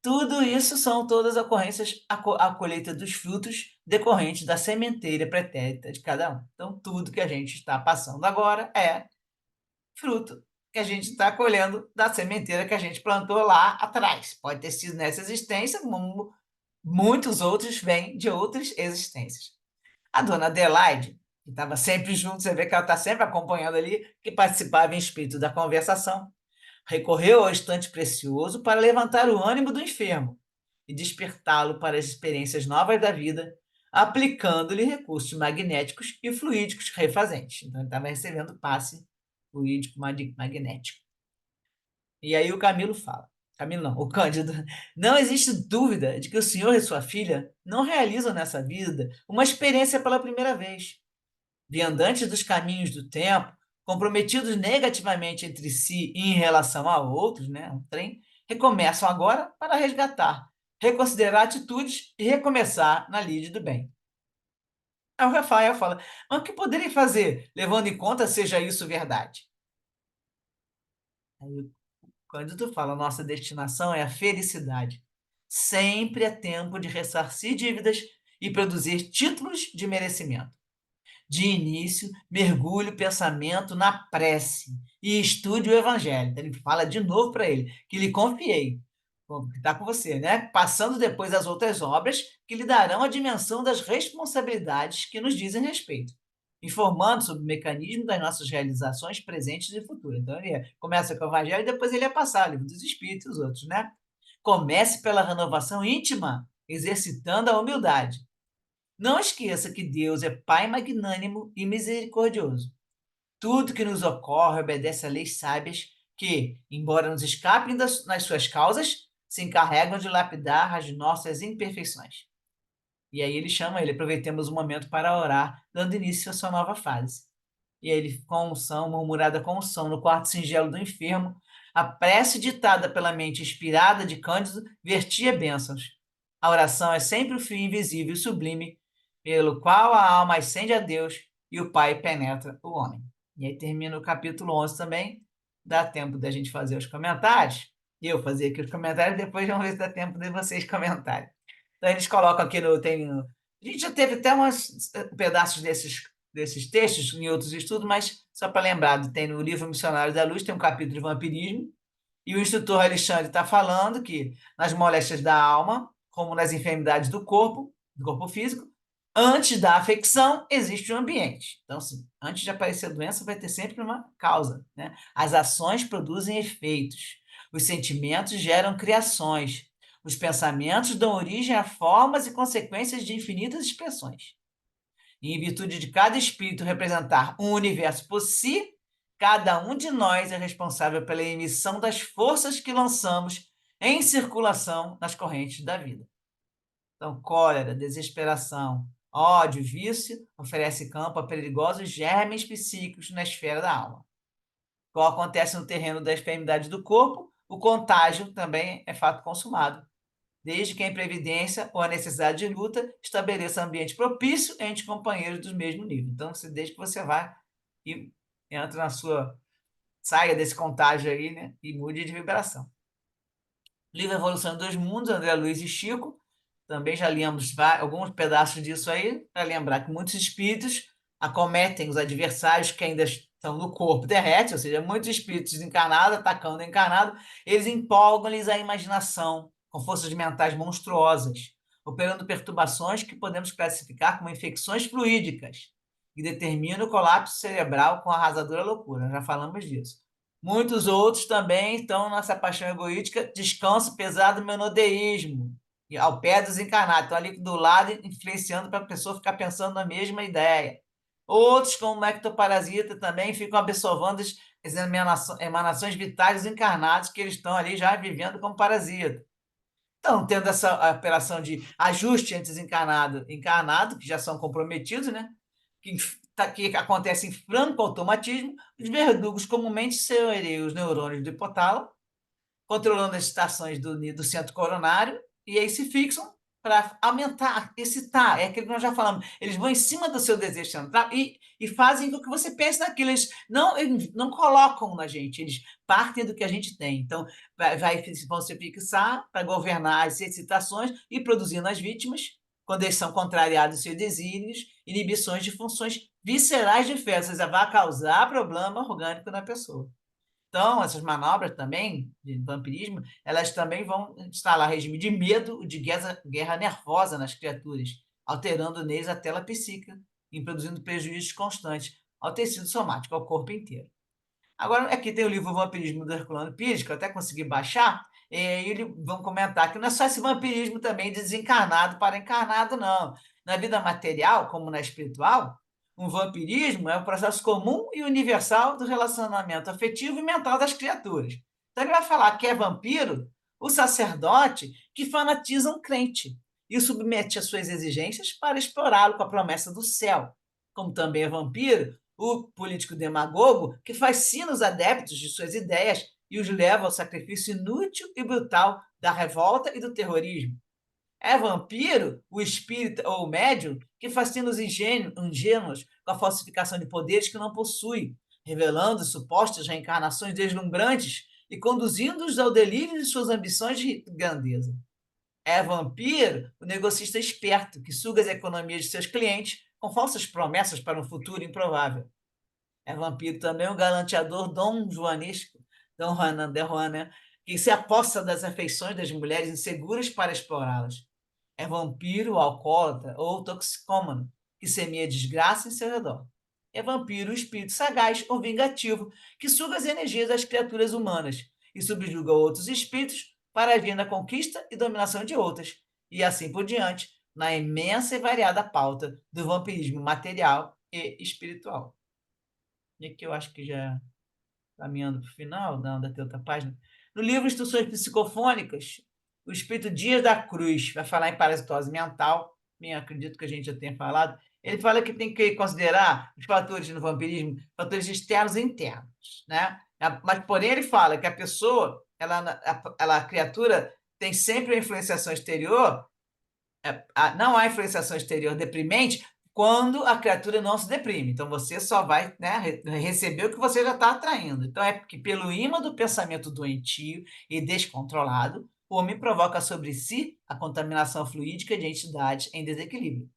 Tudo isso são todas ocorrências, a colheita dos frutos decorrentes da sementeira pretérita de cada um. Então, tudo que a gente está passando agora é fruto que a gente está colhendo da sementeira que a gente plantou lá atrás. Pode ter sido nessa existência, como muitos outros vêm de outras existências. A dona Adelaide, que estava sempre junto, você vê que ela está sempre acompanhando ali, que participava em espírito da conversação, recorreu ao estante precioso para levantar o ânimo do enfermo e despertá-lo para as experiências novas da vida, aplicando-lhe recursos magnéticos e fluídicos refazentes. Então, ele estava recebendo passe fluídico magnético. E aí o Camilo fala, Camilo não, o Cândido, não existe dúvida de que o senhor e sua filha não realizam nessa vida uma experiência pela primeira vez. Viandantes dos caminhos do tempo, comprometidos negativamente entre si e em relação a outros, né, um trem, recomeçam agora para resgatar, reconsiderar atitudes e recomeçar na lide do bem. Aí o Rafael fala, mas o que poderem fazer, levando em conta seja isso verdade? Aí o Cândido fala, nossa destinação é a felicidade. Sempre é tempo de ressarcir dívidas e produzir títulos de merecimento. De início, mergulhe o pensamento na prece e estude o Evangelho. Então, ele fala de novo para ele, que lhe confiei, que está com você, né? Passando depois as outras obras que lhe darão a dimensão das responsabilidades que nos dizem respeito, informando sobre o mecanismo das nossas realizações presentes e futuras. Então, ele começa com o Evangelho e depois ele ia passar o Livro dos Espíritos e os outros, né? Comece pela renovação íntima, exercitando a humildade. Não esqueça que Deus é Pai magnânimo e misericordioso. Tudo que nos ocorre obedece a leis sábias que, embora nos escapem nas suas causas, se encarregam de lapidar as nossas imperfeições. E aí ele aproveitemos o momento para orar, dando início à sua nova fase. E aí ele, com unção, murmurada com unção, no quarto singelo do enfermo, a prece ditada pela mente inspirada de Cândido vertia bênçãos. A oração é sempre o fio invisível e sublime, pelo qual a alma ascende a Deus e o Pai penetra o homem. E aí termina o capítulo 11 também, dá tempo da gente fazer os comentários, eu fazer aqui os comentários, depois vamos ver se dá tempo de vocês comentarem. Então, eles colocam aqui a gente já teve até uns pedaços desses textos em outros estudos, mas só para lembrar, tem no livro Missionário da Luz, tem um capítulo de vampirismo, e o instrutor Alexandre está falando que nas moléstias da alma, como nas enfermidades do corpo físico, antes da afecção existe um ambiente. Então, assim, antes de aparecer a doença, vai ter sempre uma causa, né? As ações produzem efeitos, os sentimentos geram criações, os pensamentos dão origem a formas e consequências de infinitas expressões. E em virtude de cada espírito representar um universo por si, cada um de nós é responsável pela emissão das forças que lançamos em circulação nas correntes da vida. Então, cólera, desesperação, ódio, vício oferece campo a perigosos germes psíquicos na esfera da alma. Como acontece no terreno da enfermidade do corpo, o contágio também é fato consumado, desde que a imprevidência ou a necessidade de luta estabeleça ambiente propício entre companheiros do mesmo nível. Então, desde que você vá e entra saia desse contágio aí, né, e mude de vibração. Livro Evolução dos Mundos, André Luiz e Chico, também já lemos alguns pedaços disso aí, para lembrar que muitos espíritos acometem os adversários que ainda estão no corpo terrestre, ou seja, muitos espíritos encarnados atacando o encarnado, eles empolgam-lhes a imaginação com forças mentais monstruosas, operando perturbações que podemos classificar como infecções fluídicas, que determinam o colapso cerebral com arrasadora loucura. Já falamos disso. Muitos outros também estão nessa paixão egoística, descanso pesado do menodeísmo, ao pé dos encarnados, estão ali do lado, influenciando para a pessoa ficar pensando na mesma ideia. Outros, como o ectoparasita, também ficam absorvendo as emanações vitais dos encarnados que eles estão ali já vivendo como parasita. Então, tendo essa operação de ajuste entre os encarnados e encarnados, que já são comprometidos, né? Que acontece em franco automatismo, os verdugos comumente seriam os neurônios do hipotálamo, controlando as estações do centro coronário, e aí se fixam para aumentar, excitar, é aquilo que nós já falamos. Eles vão em cima do seu desejo central e fazem com que você pense naquilo. Eles não colocam na gente, eles partem do que a gente tem. Então, vão se fixar para governar as excitações e produzir nas vítimas, quando eles são contrariados seus desígnios, inibições de funções viscerais de fé, ou seja, vai causar problema orgânico na pessoa. Então, essas manobras também, de vampirismo, elas também vão instalar regime de medo, de guerra nervosa nas criaturas, alterando neles a tela psíquica e produzindo prejuízos constantes ao tecido somático, ao corpo inteiro. Agora, aqui tem o livro Vampirismo do Herculano Pires, que eu até consegui baixar, e aí eles vão comentar que não é só esse vampirismo também de desencarnado para encarnado, não. Na vida material, como na espiritual, um vampirismo é um processo comum e universal do relacionamento afetivo e mental das criaturas. Então, ele vai falar que é vampiro o sacerdote que fanatiza um crente e o submete às suas exigências para explorá-lo com a promessa do céu. Como também é vampiro o político demagogo que fascina os adeptos de suas ideias e os leva ao sacrifício inútil e brutal da revolta e do terrorismo. É vampiro o espírito ou o médium que fascina os ingênuos com a falsificação de poderes que não possui, revelando supostas reencarnações deslumbrantes e conduzindo-os ao delírio de suas ambições de grandeza. É vampiro o negocista esperto que suga as economias de seus clientes com falsas promessas para um futuro improvável. É vampiro também o galanteador Dom Juanesco, Dom Juan de Juana, que se aposta das afeições das mulheres inseguras para explorá-las. É vampiro, alcoólatra ou toxicômano, que semeia desgraça em seu redor. É vampiro o espírito sagaz ou vingativo, que suga as energias das criaturas humanas e subjuga outros espíritos para agir na conquista e dominação de outras, e assim por diante, na imensa e variada pauta do vampirismo material e espiritual. E aqui eu acho que já caminhando para o final, não, da outra página. No livro Instruções Psicofônicas, o espírito Dias da Cruz vai falar em parasitose mental, bem, acredito que a gente já tenha falado. Ele fala que tem que considerar os fatores no vampirismo, fatores externos e internos, né? Mas, porém, ele fala que a pessoa, a criatura tem sempre a influenciação exterior, não há influenciação exterior deprimente quando a criatura não se deprime. Então, você só vai, né, receber o que você já está atraindo. Então, é porque, pelo imã do pensamento doentio e descontrolado, o homem provoca sobre si a contaminação fluídica de entidades em desequilíbrio,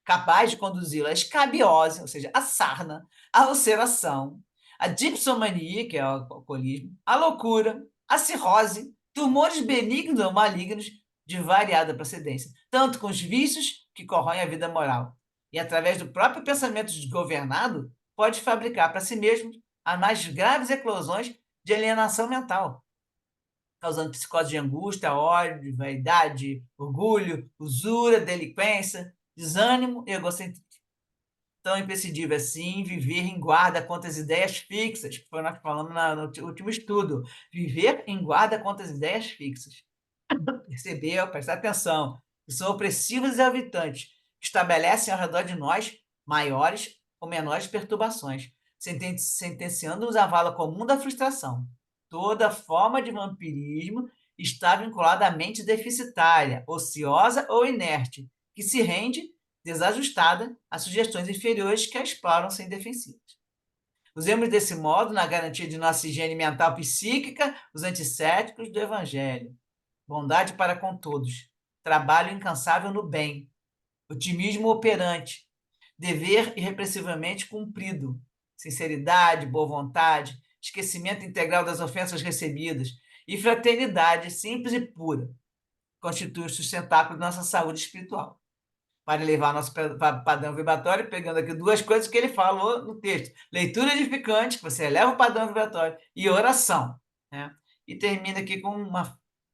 capaz de conduzi-la à escabiose, ou seja, a sarna, a ulceração, a dipsomania, que é o alcoolismo, a loucura, a cirrose, tumores benignos ou malignos de variada procedência, tanto com os vícios que corroem a vida moral. E, através do próprio pensamento desgovernado, pode fabricar para si mesmo as mais graves eclosões de alienação mental, causando psicose de angústia, ódio, vaidade, orgulho, usura, delinquência, desânimo e egocentrismo. Tão imprescindível assim viver em guarda contra as ideias fixas, que foi o que nós falamos no último estudo. Viver em guarda contra as ideias fixas. Percebeu? Prestar atenção. Que são opressivos e exorbitantes, que estabelecem ao redor de nós maiores ou menores perturbações, sentenciando-nos à vala comum da frustração. Toda forma de vampirismo está vinculada à mente deficitária, ociosa ou inerte, que se rende desajustada a sugestões inferiores que a exploram sem defensivas. Usemos desse modo, na garantia de nossa higiene mental psíquica, os antisséticos do Evangelho. Bondade para com todos, trabalho incansável no bem, otimismo operante, dever irrepressivelmente cumprido, sinceridade, boa vontade, esquecimento integral das ofensas recebidas e fraternidade simples e pura constitui o sustentáculo de nossa saúde espiritual. Para elevar nosso padrão vibratório, pegando aqui duas coisas que ele falou no texto. Leitura edificante, que você eleva o padrão vibratório, e oração. Né? E termina aqui com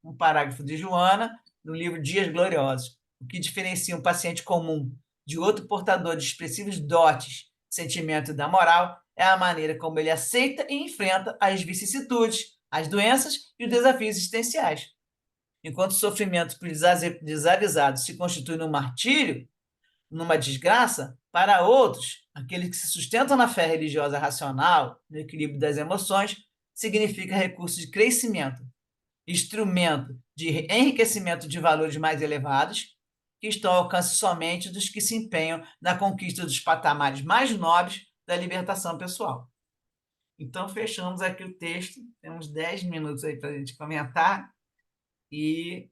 um parágrafo de Joana, no livro Dias Gloriosos. O que diferencia um paciente comum de outro portador de expressivos dotes, sentimento da moral, é a maneira como ele aceita e enfrenta as vicissitudes, as doenças e os desafios existenciais. Enquanto o sofrimento por desavisados se constitui num martírio, numa desgraça, para outros, aqueles que se sustentam na fé religiosa racional, no equilíbrio das emoções, significa recurso de crescimento, instrumento de enriquecimento de valores mais elevados, que estão ao alcance somente dos que se empenham na conquista dos patamares mais nobres da libertação pessoal. Então, fechamos aqui o texto, temos 10 minutos aí para a gente comentar, e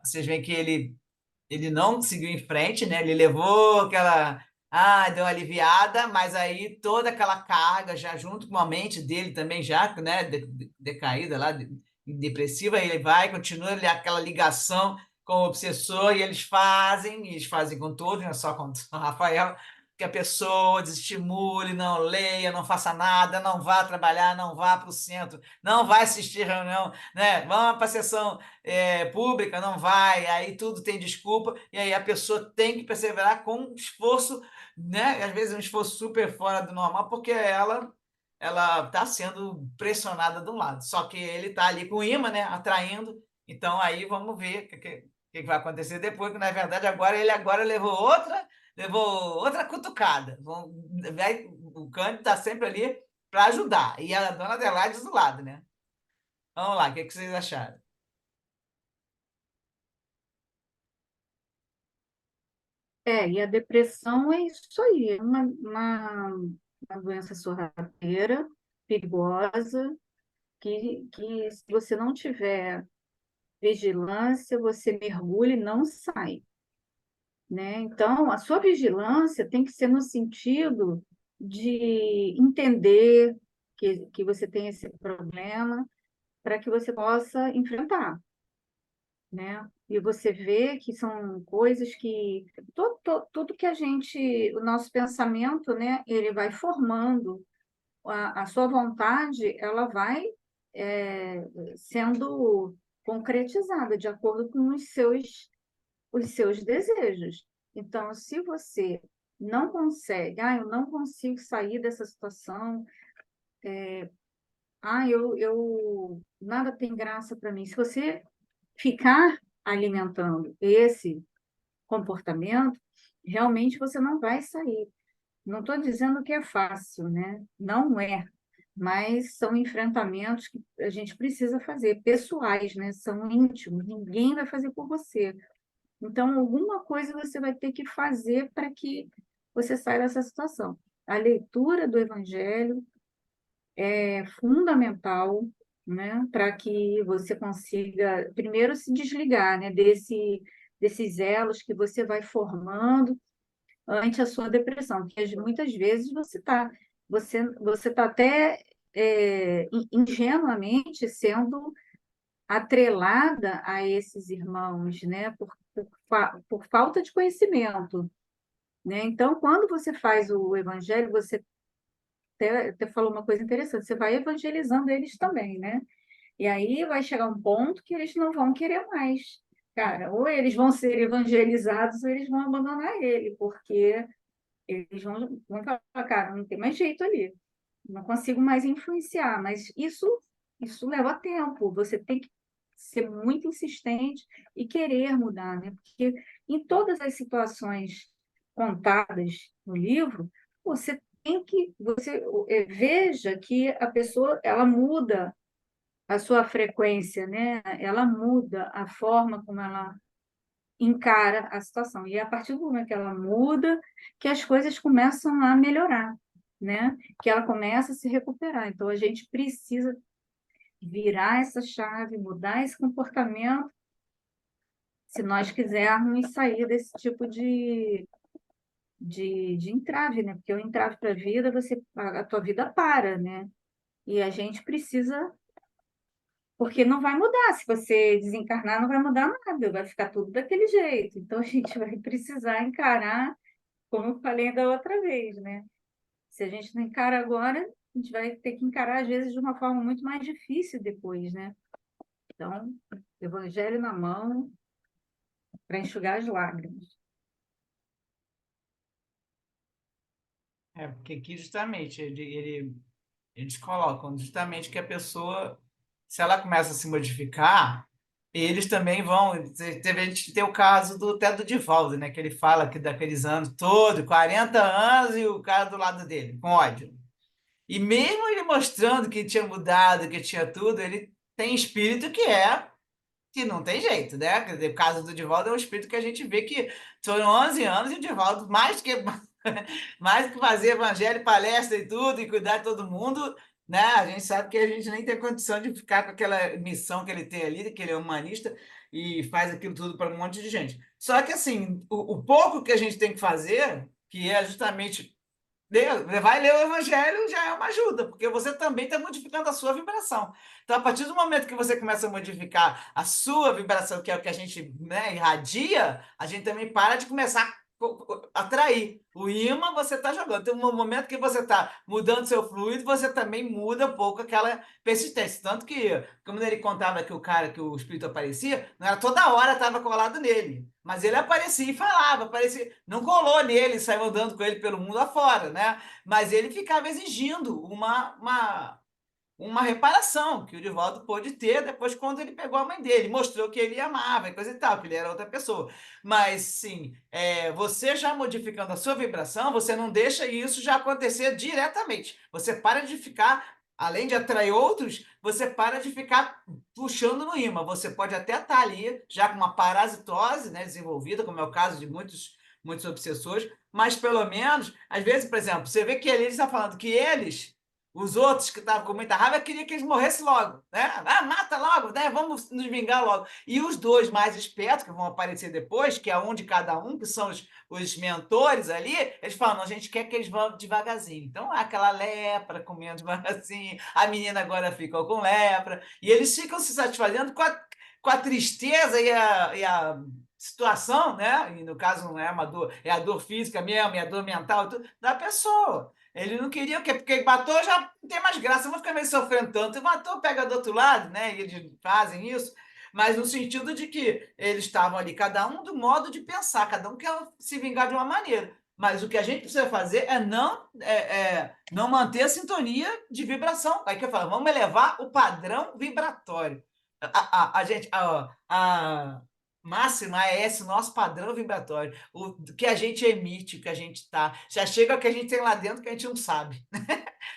vocês veem que ele não seguiu em frente, né? Ele levou aquela. Deu uma aliviada, mas aí toda aquela carga, já junto com a mente dele também, já, né? Decaída lá, depressiva, ele vai, continua aquela ligação com o obsessor, e eles fazem com todos, não é só com o Rafael, que a pessoa desestimule, não leia, não faça nada, não vá trabalhar, não vá para o centro, não vai assistir reunião, né? Vamos para a sessão pública, não vai, aí tudo tem desculpa, e aí a pessoa tem que perseverar com esforço, né? Às vezes um esforço super fora do normal, porque ela está sendo pressionada de um lado, só que ele está ali com o imã, né? Atraindo, então aí vamos ver o que vai acontecer depois, que na verdade ele agora levou outra cutucada. O Cândido está sempre ali para ajudar. E a dona Adelaide do lado, né? Vamos lá, o que vocês acharam? E a depressão é isso aí, é uma doença sorrateira, perigosa, que se você não tiver vigilância, você mergulha e não sai, né? Então, a sua vigilância tem que ser no sentido de entender que você tem esse problema para que você possa enfrentar, né? E você vê que são coisas que tudo que o nosso pensamento, né? Ele vai formando a sua vontade, ela vai sendo concretizada de acordo com os seus desejos. Então, se você não consegue, eu não consigo sair dessa situação, nada tem graça para mim. Se você ficar alimentando esse comportamento, realmente você não vai sair. Não estou dizendo que é fácil, né? Não é, mas são enfrentamentos que a gente precisa fazer, pessoais, né? São íntimos, ninguém vai fazer por você. Então, alguma coisa você vai ter que fazer para que você saia dessa situação. A leitura do Evangelho é fundamental, né, para que você consiga, primeiro, se desligar, né, desses elos que você vai formando ante a sua depressão, porque muitas vezes você tá até ingenuamente sendo atrelada a esses irmãos, né, por falta de conhecimento, né? Então, quando você faz o evangelho, você até falou uma coisa interessante, você vai evangelizando eles também, né? E aí vai chegar um ponto que eles não vão querer mais. Cara, ou eles vão ser evangelizados ou eles vão abandonar ele, porque eles vão falar, cara, não tem mais jeito ali, não consigo mais influenciar, mas isso leva tempo, você tem que ser muito insistente e querer mudar, né? Porque em todas as situações contadas no livro, você veja que a pessoa, ela muda a sua frequência, né? Ela muda a forma como ela encara a situação. E é a partir do momento que ela muda, que as coisas começam a melhorar, né? Que ela começa a se recuperar. Então, a gente precisa virar essa chave, mudar esse comportamento, se nós quisermos sair desse tipo de entrave, né? Porque o entrave para a vida, a tua vida para, né? E a gente precisa, porque não vai mudar. Se você desencarnar, não vai mudar nada, vai ficar tudo daquele jeito. Então, a gente vai precisar encarar, como eu falei da outra vez, né? Se a gente não encara agora, a gente vai ter que encarar, às vezes, de uma forma muito mais difícil depois, né? Então, evangelho na mão, para enxugar as lágrimas. Porque aqui justamente eles colocam justamente que a pessoa, se ela começa a se modificar, eles também vão. A gente tem o caso até do Divaldo, né? Que ele fala que daqueles anos todos, 40 anos, e o cara do lado dele, com ódio. E mesmo ele mostrando que tinha mudado, que tinha tudo, ele tem espírito que não tem jeito, né? Quer dizer, o caso do Divaldo é um espírito que a gente vê que foram 11 anos e o Divaldo, mais que fazer evangelho, palestra e tudo, e cuidar de todo mundo, né? A gente sabe que a gente nem tem condição de ficar com aquela missão que ele tem ali, que ele é humanista e faz aquilo tudo para um monte de gente. Só que, assim, o pouco que a gente tem que fazer, que é justamente levar e ler o evangelho, já é uma ajuda, porque você também está modificando a sua vibração. Então, a partir do momento que você começa a modificar a sua vibração, que é o que a gente, né, irradia, a gente também para de começar atrair. O ímã você está jogando. Tem um momento que você está mudando seu fluido, você também muda um pouco aquela persistência. Tanto que, como ele contava que o cara, que o espírito aparecia, não era toda hora estava colado nele. Mas ele aparecia e falava, aparecia, não colou nele, saiu andando com ele pelo mundo afora, né? Mas ele ficava exigindo uma reparação que o Divaldo pôde ter depois quando ele pegou a mãe dele, mostrou que ele amava e coisa e tal, que ele era outra pessoa. Mas, sim, você já modificando a sua vibração, você não deixa isso já acontecer diretamente. Você para de ficar, além de atrair outros, você para de ficar puxando no imã. Você pode até estar ali, já com uma parasitose, né, desenvolvida, como é o caso de muitos obsessores, mas pelo menos, às vezes, por exemplo, você vê que ele está falando que os outros que estavam com muita raiva queriam que eles morressem logo, né? Ah, mata logo, né? Vamos nos vingar logo. E os dois mais espertos, que vão aparecer depois, que é um de cada um, que são os mentores ali, eles falam, não, a gente quer que eles vão devagarzinho. Então, aquela lepra comendo devagarzinho, a menina agora fica com lepra, e eles ficam se satisfazendo com a tristeza e a situação, né? E no caso não é uma dor, é a dor física mesmo, e a dor mental da pessoa. Ele não queria o quê? Porque matou já não tem mais graça, não vou ficar meio sofrendo tanto. E matou, pega do outro lado, né? E eles fazem isso, mas no sentido de que eles estavam ali, cada um do modo de pensar, cada um quer se vingar de uma maneira. Mas o que a gente precisa fazer é não manter a sintonia de vibração. Aí que eu falo, vamos elevar o padrão vibratório. A gente, a máxima é esse nosso padrão vibratório, o que a gente emite, o que a gente está. Já chega o que a gente tem lá dentro que a gente não sabe.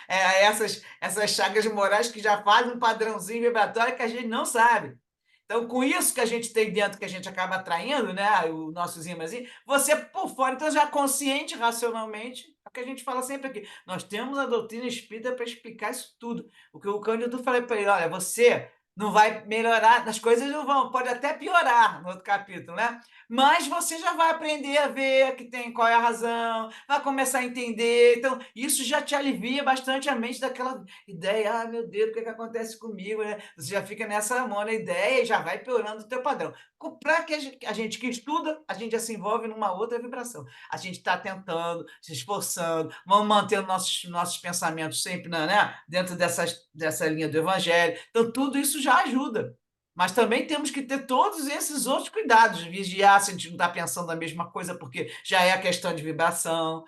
Essas chagas morais que já fazem um padrãozinho vibratório que a gente não sabe. Então, com isso que a gente tem dentro, que a gente acaba atraindo, né, os nossos imãzinhos, você por fora, então já consciente, racionalmente, é o que a gente fala sempre aqui. Nós temos a doutrina espírita para explicar isso tudo. O que o Cândido falou para ele, olha, você não vai melhorar, as coisas não vão, pode até piorar no outro capítulo, né? Mas você já vai aprender a ver que tem qual é a razão, vai começar a entender. Então, isso já te alivia bastante a mente daquela ideia, ah, meu Deus, o que é que acontece comigo? Né? Você já fica nessa mona ideia e já vai piorando o teu padrão. Para que a gente que estuda, a gente já se envolve numa outra vibração. A gente está tentando, se esforçando, vamos mantendo nossos pensamentos sempre né, dentro dessa linha do Evangelho. Então, tudo isso já ajuda. Mas também temos que ter todos esses outros cuidados, vigiar se a gente não está pensando a mesma coisa, porque já é a questão de vibração.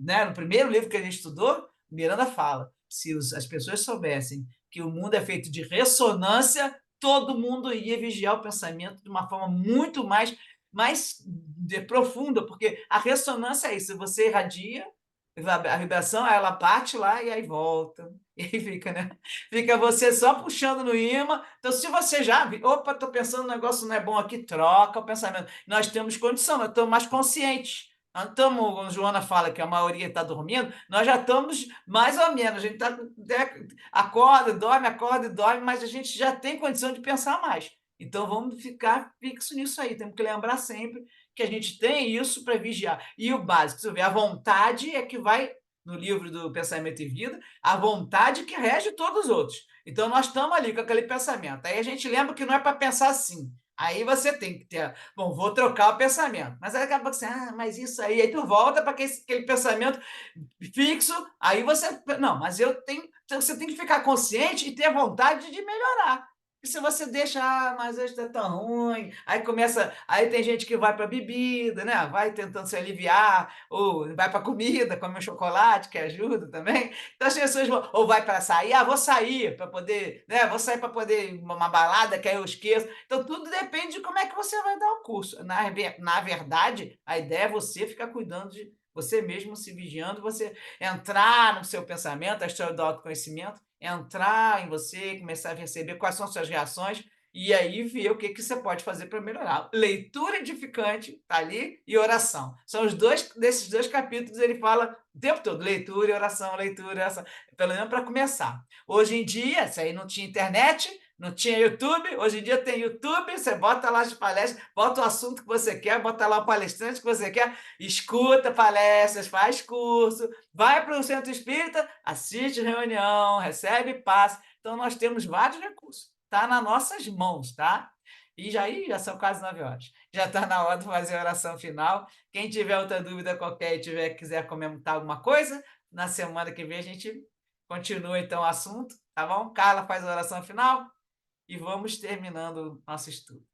Né, no primeiro livro que a gente estudou, Miranda fala, se as pessoas soubessem que o mundo é feito de ressonância, todo mundo iria vigiar o pensamento de uma forma muito mais profunda, porque a ressonância é isso, você irradia, a vibração, ela bate lá e aí volta. E aí fica, né? Fica você só puxando no imã. Então, se você já opa, estou pensando, o negócio não é bom aqui, troca o pensamento. Nós temos condição, nós estamos mais conscientes. Nós estamos, quando a Joana fala que a maioria está dormindo, nós já estamos mais ou menos. A gente acorda e dorme, mas a gente já tem condição de pensar mais. Então, vamos ficar fixo nisso aí. Temos que lembrar sempre que a gente tem isso para vigiar. E o básico, você vê, a vontade é que vai, no livro do Pensamento e Vida, a vontade que rege todos os outros. Então, nós estamos ali com aquele pensamento. Aí a gente lembra que não é para pensar assim. Aí você tem que ter, bom, vou trocar o pensamento. Mas aí acaba assim, mas isso aí tu volta para aquele pensamento fixo, aí você, não, mas você tem que ficar consciente e ter vontade de melhorar. E se você deixa, mas hoje está tão ruim, aí tem gente que vai para bebida, né? Vai tentando se aliviar, ou vai para comida, come um chocolate, que ajuda também. Então as pessoas vão, ou vai para sair, vou sair para poder, né? Vou sair para poder uma balada, que aí eu esqueço. Então tudo depende de como é que você vai dar o curso. Na verdade, a ideia é você ficar cuidando de você mesmo, se vigiando, você entrar no seu pensamento, a história do autoconhecimento, entrar em você, começar a perceber quais são as suas reações e aí ver o que você pode fazer para melhorar. Leitura edificante, tá ali, e oração. São desses dois capítulos, ele fala o tempo todo, leitura e oração, pelo menos para começar. Hoje em dia, se aí não tinha internet, não tinha YouTube, hoje em dia tem YouTube, você bota lá as palestras, bota o assunto que você quer, bota lá o palestrante que você quer, escuta palestras, faz curso, vai para o centro espírita, assiste reunião, recebe passe. Então, nós temos vários recursos. Está nas nossas mãos, tá? E já são quase 9 horas. Já está na hora de fazer a oração final. Quem tiver outra dúvida qualquer e quiser comentar alguma coisa, na semana que vem a gente continua então o assunto, tá bom? Carla faz a oração final e vamos terminando o nosso estudo.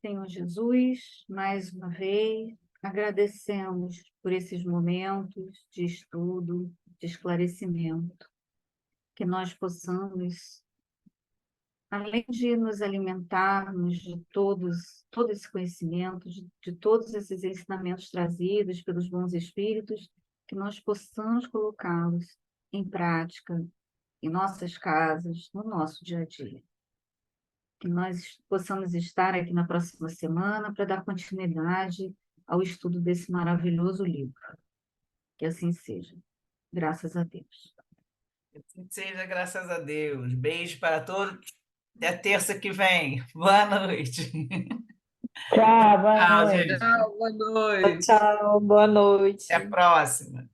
Senhor Jesus, mais uma vez, agradecemos por esses momentos de estudo, de esclarecimento, que nós possamos, além de nos alimentarmos de todo esse conhecimento, de todos esses ensinamentos trazidos pelos bons espíritos, que nós possamos colocá-los em prática em nossas casas, no nosso dia a dia. Que nós possamos estar aqui na próxima semana para dar continuidade ao estudo desse maravilhoso livro. Que assim seja. Graças a Deus. Assim seja, graças a Deus. Beijo para todos. Até terça que vem. Boa noite. Tchau, boa Tchau, noite. gente. Tchau, boa noite. Tchau, boa Até a noite. próxima.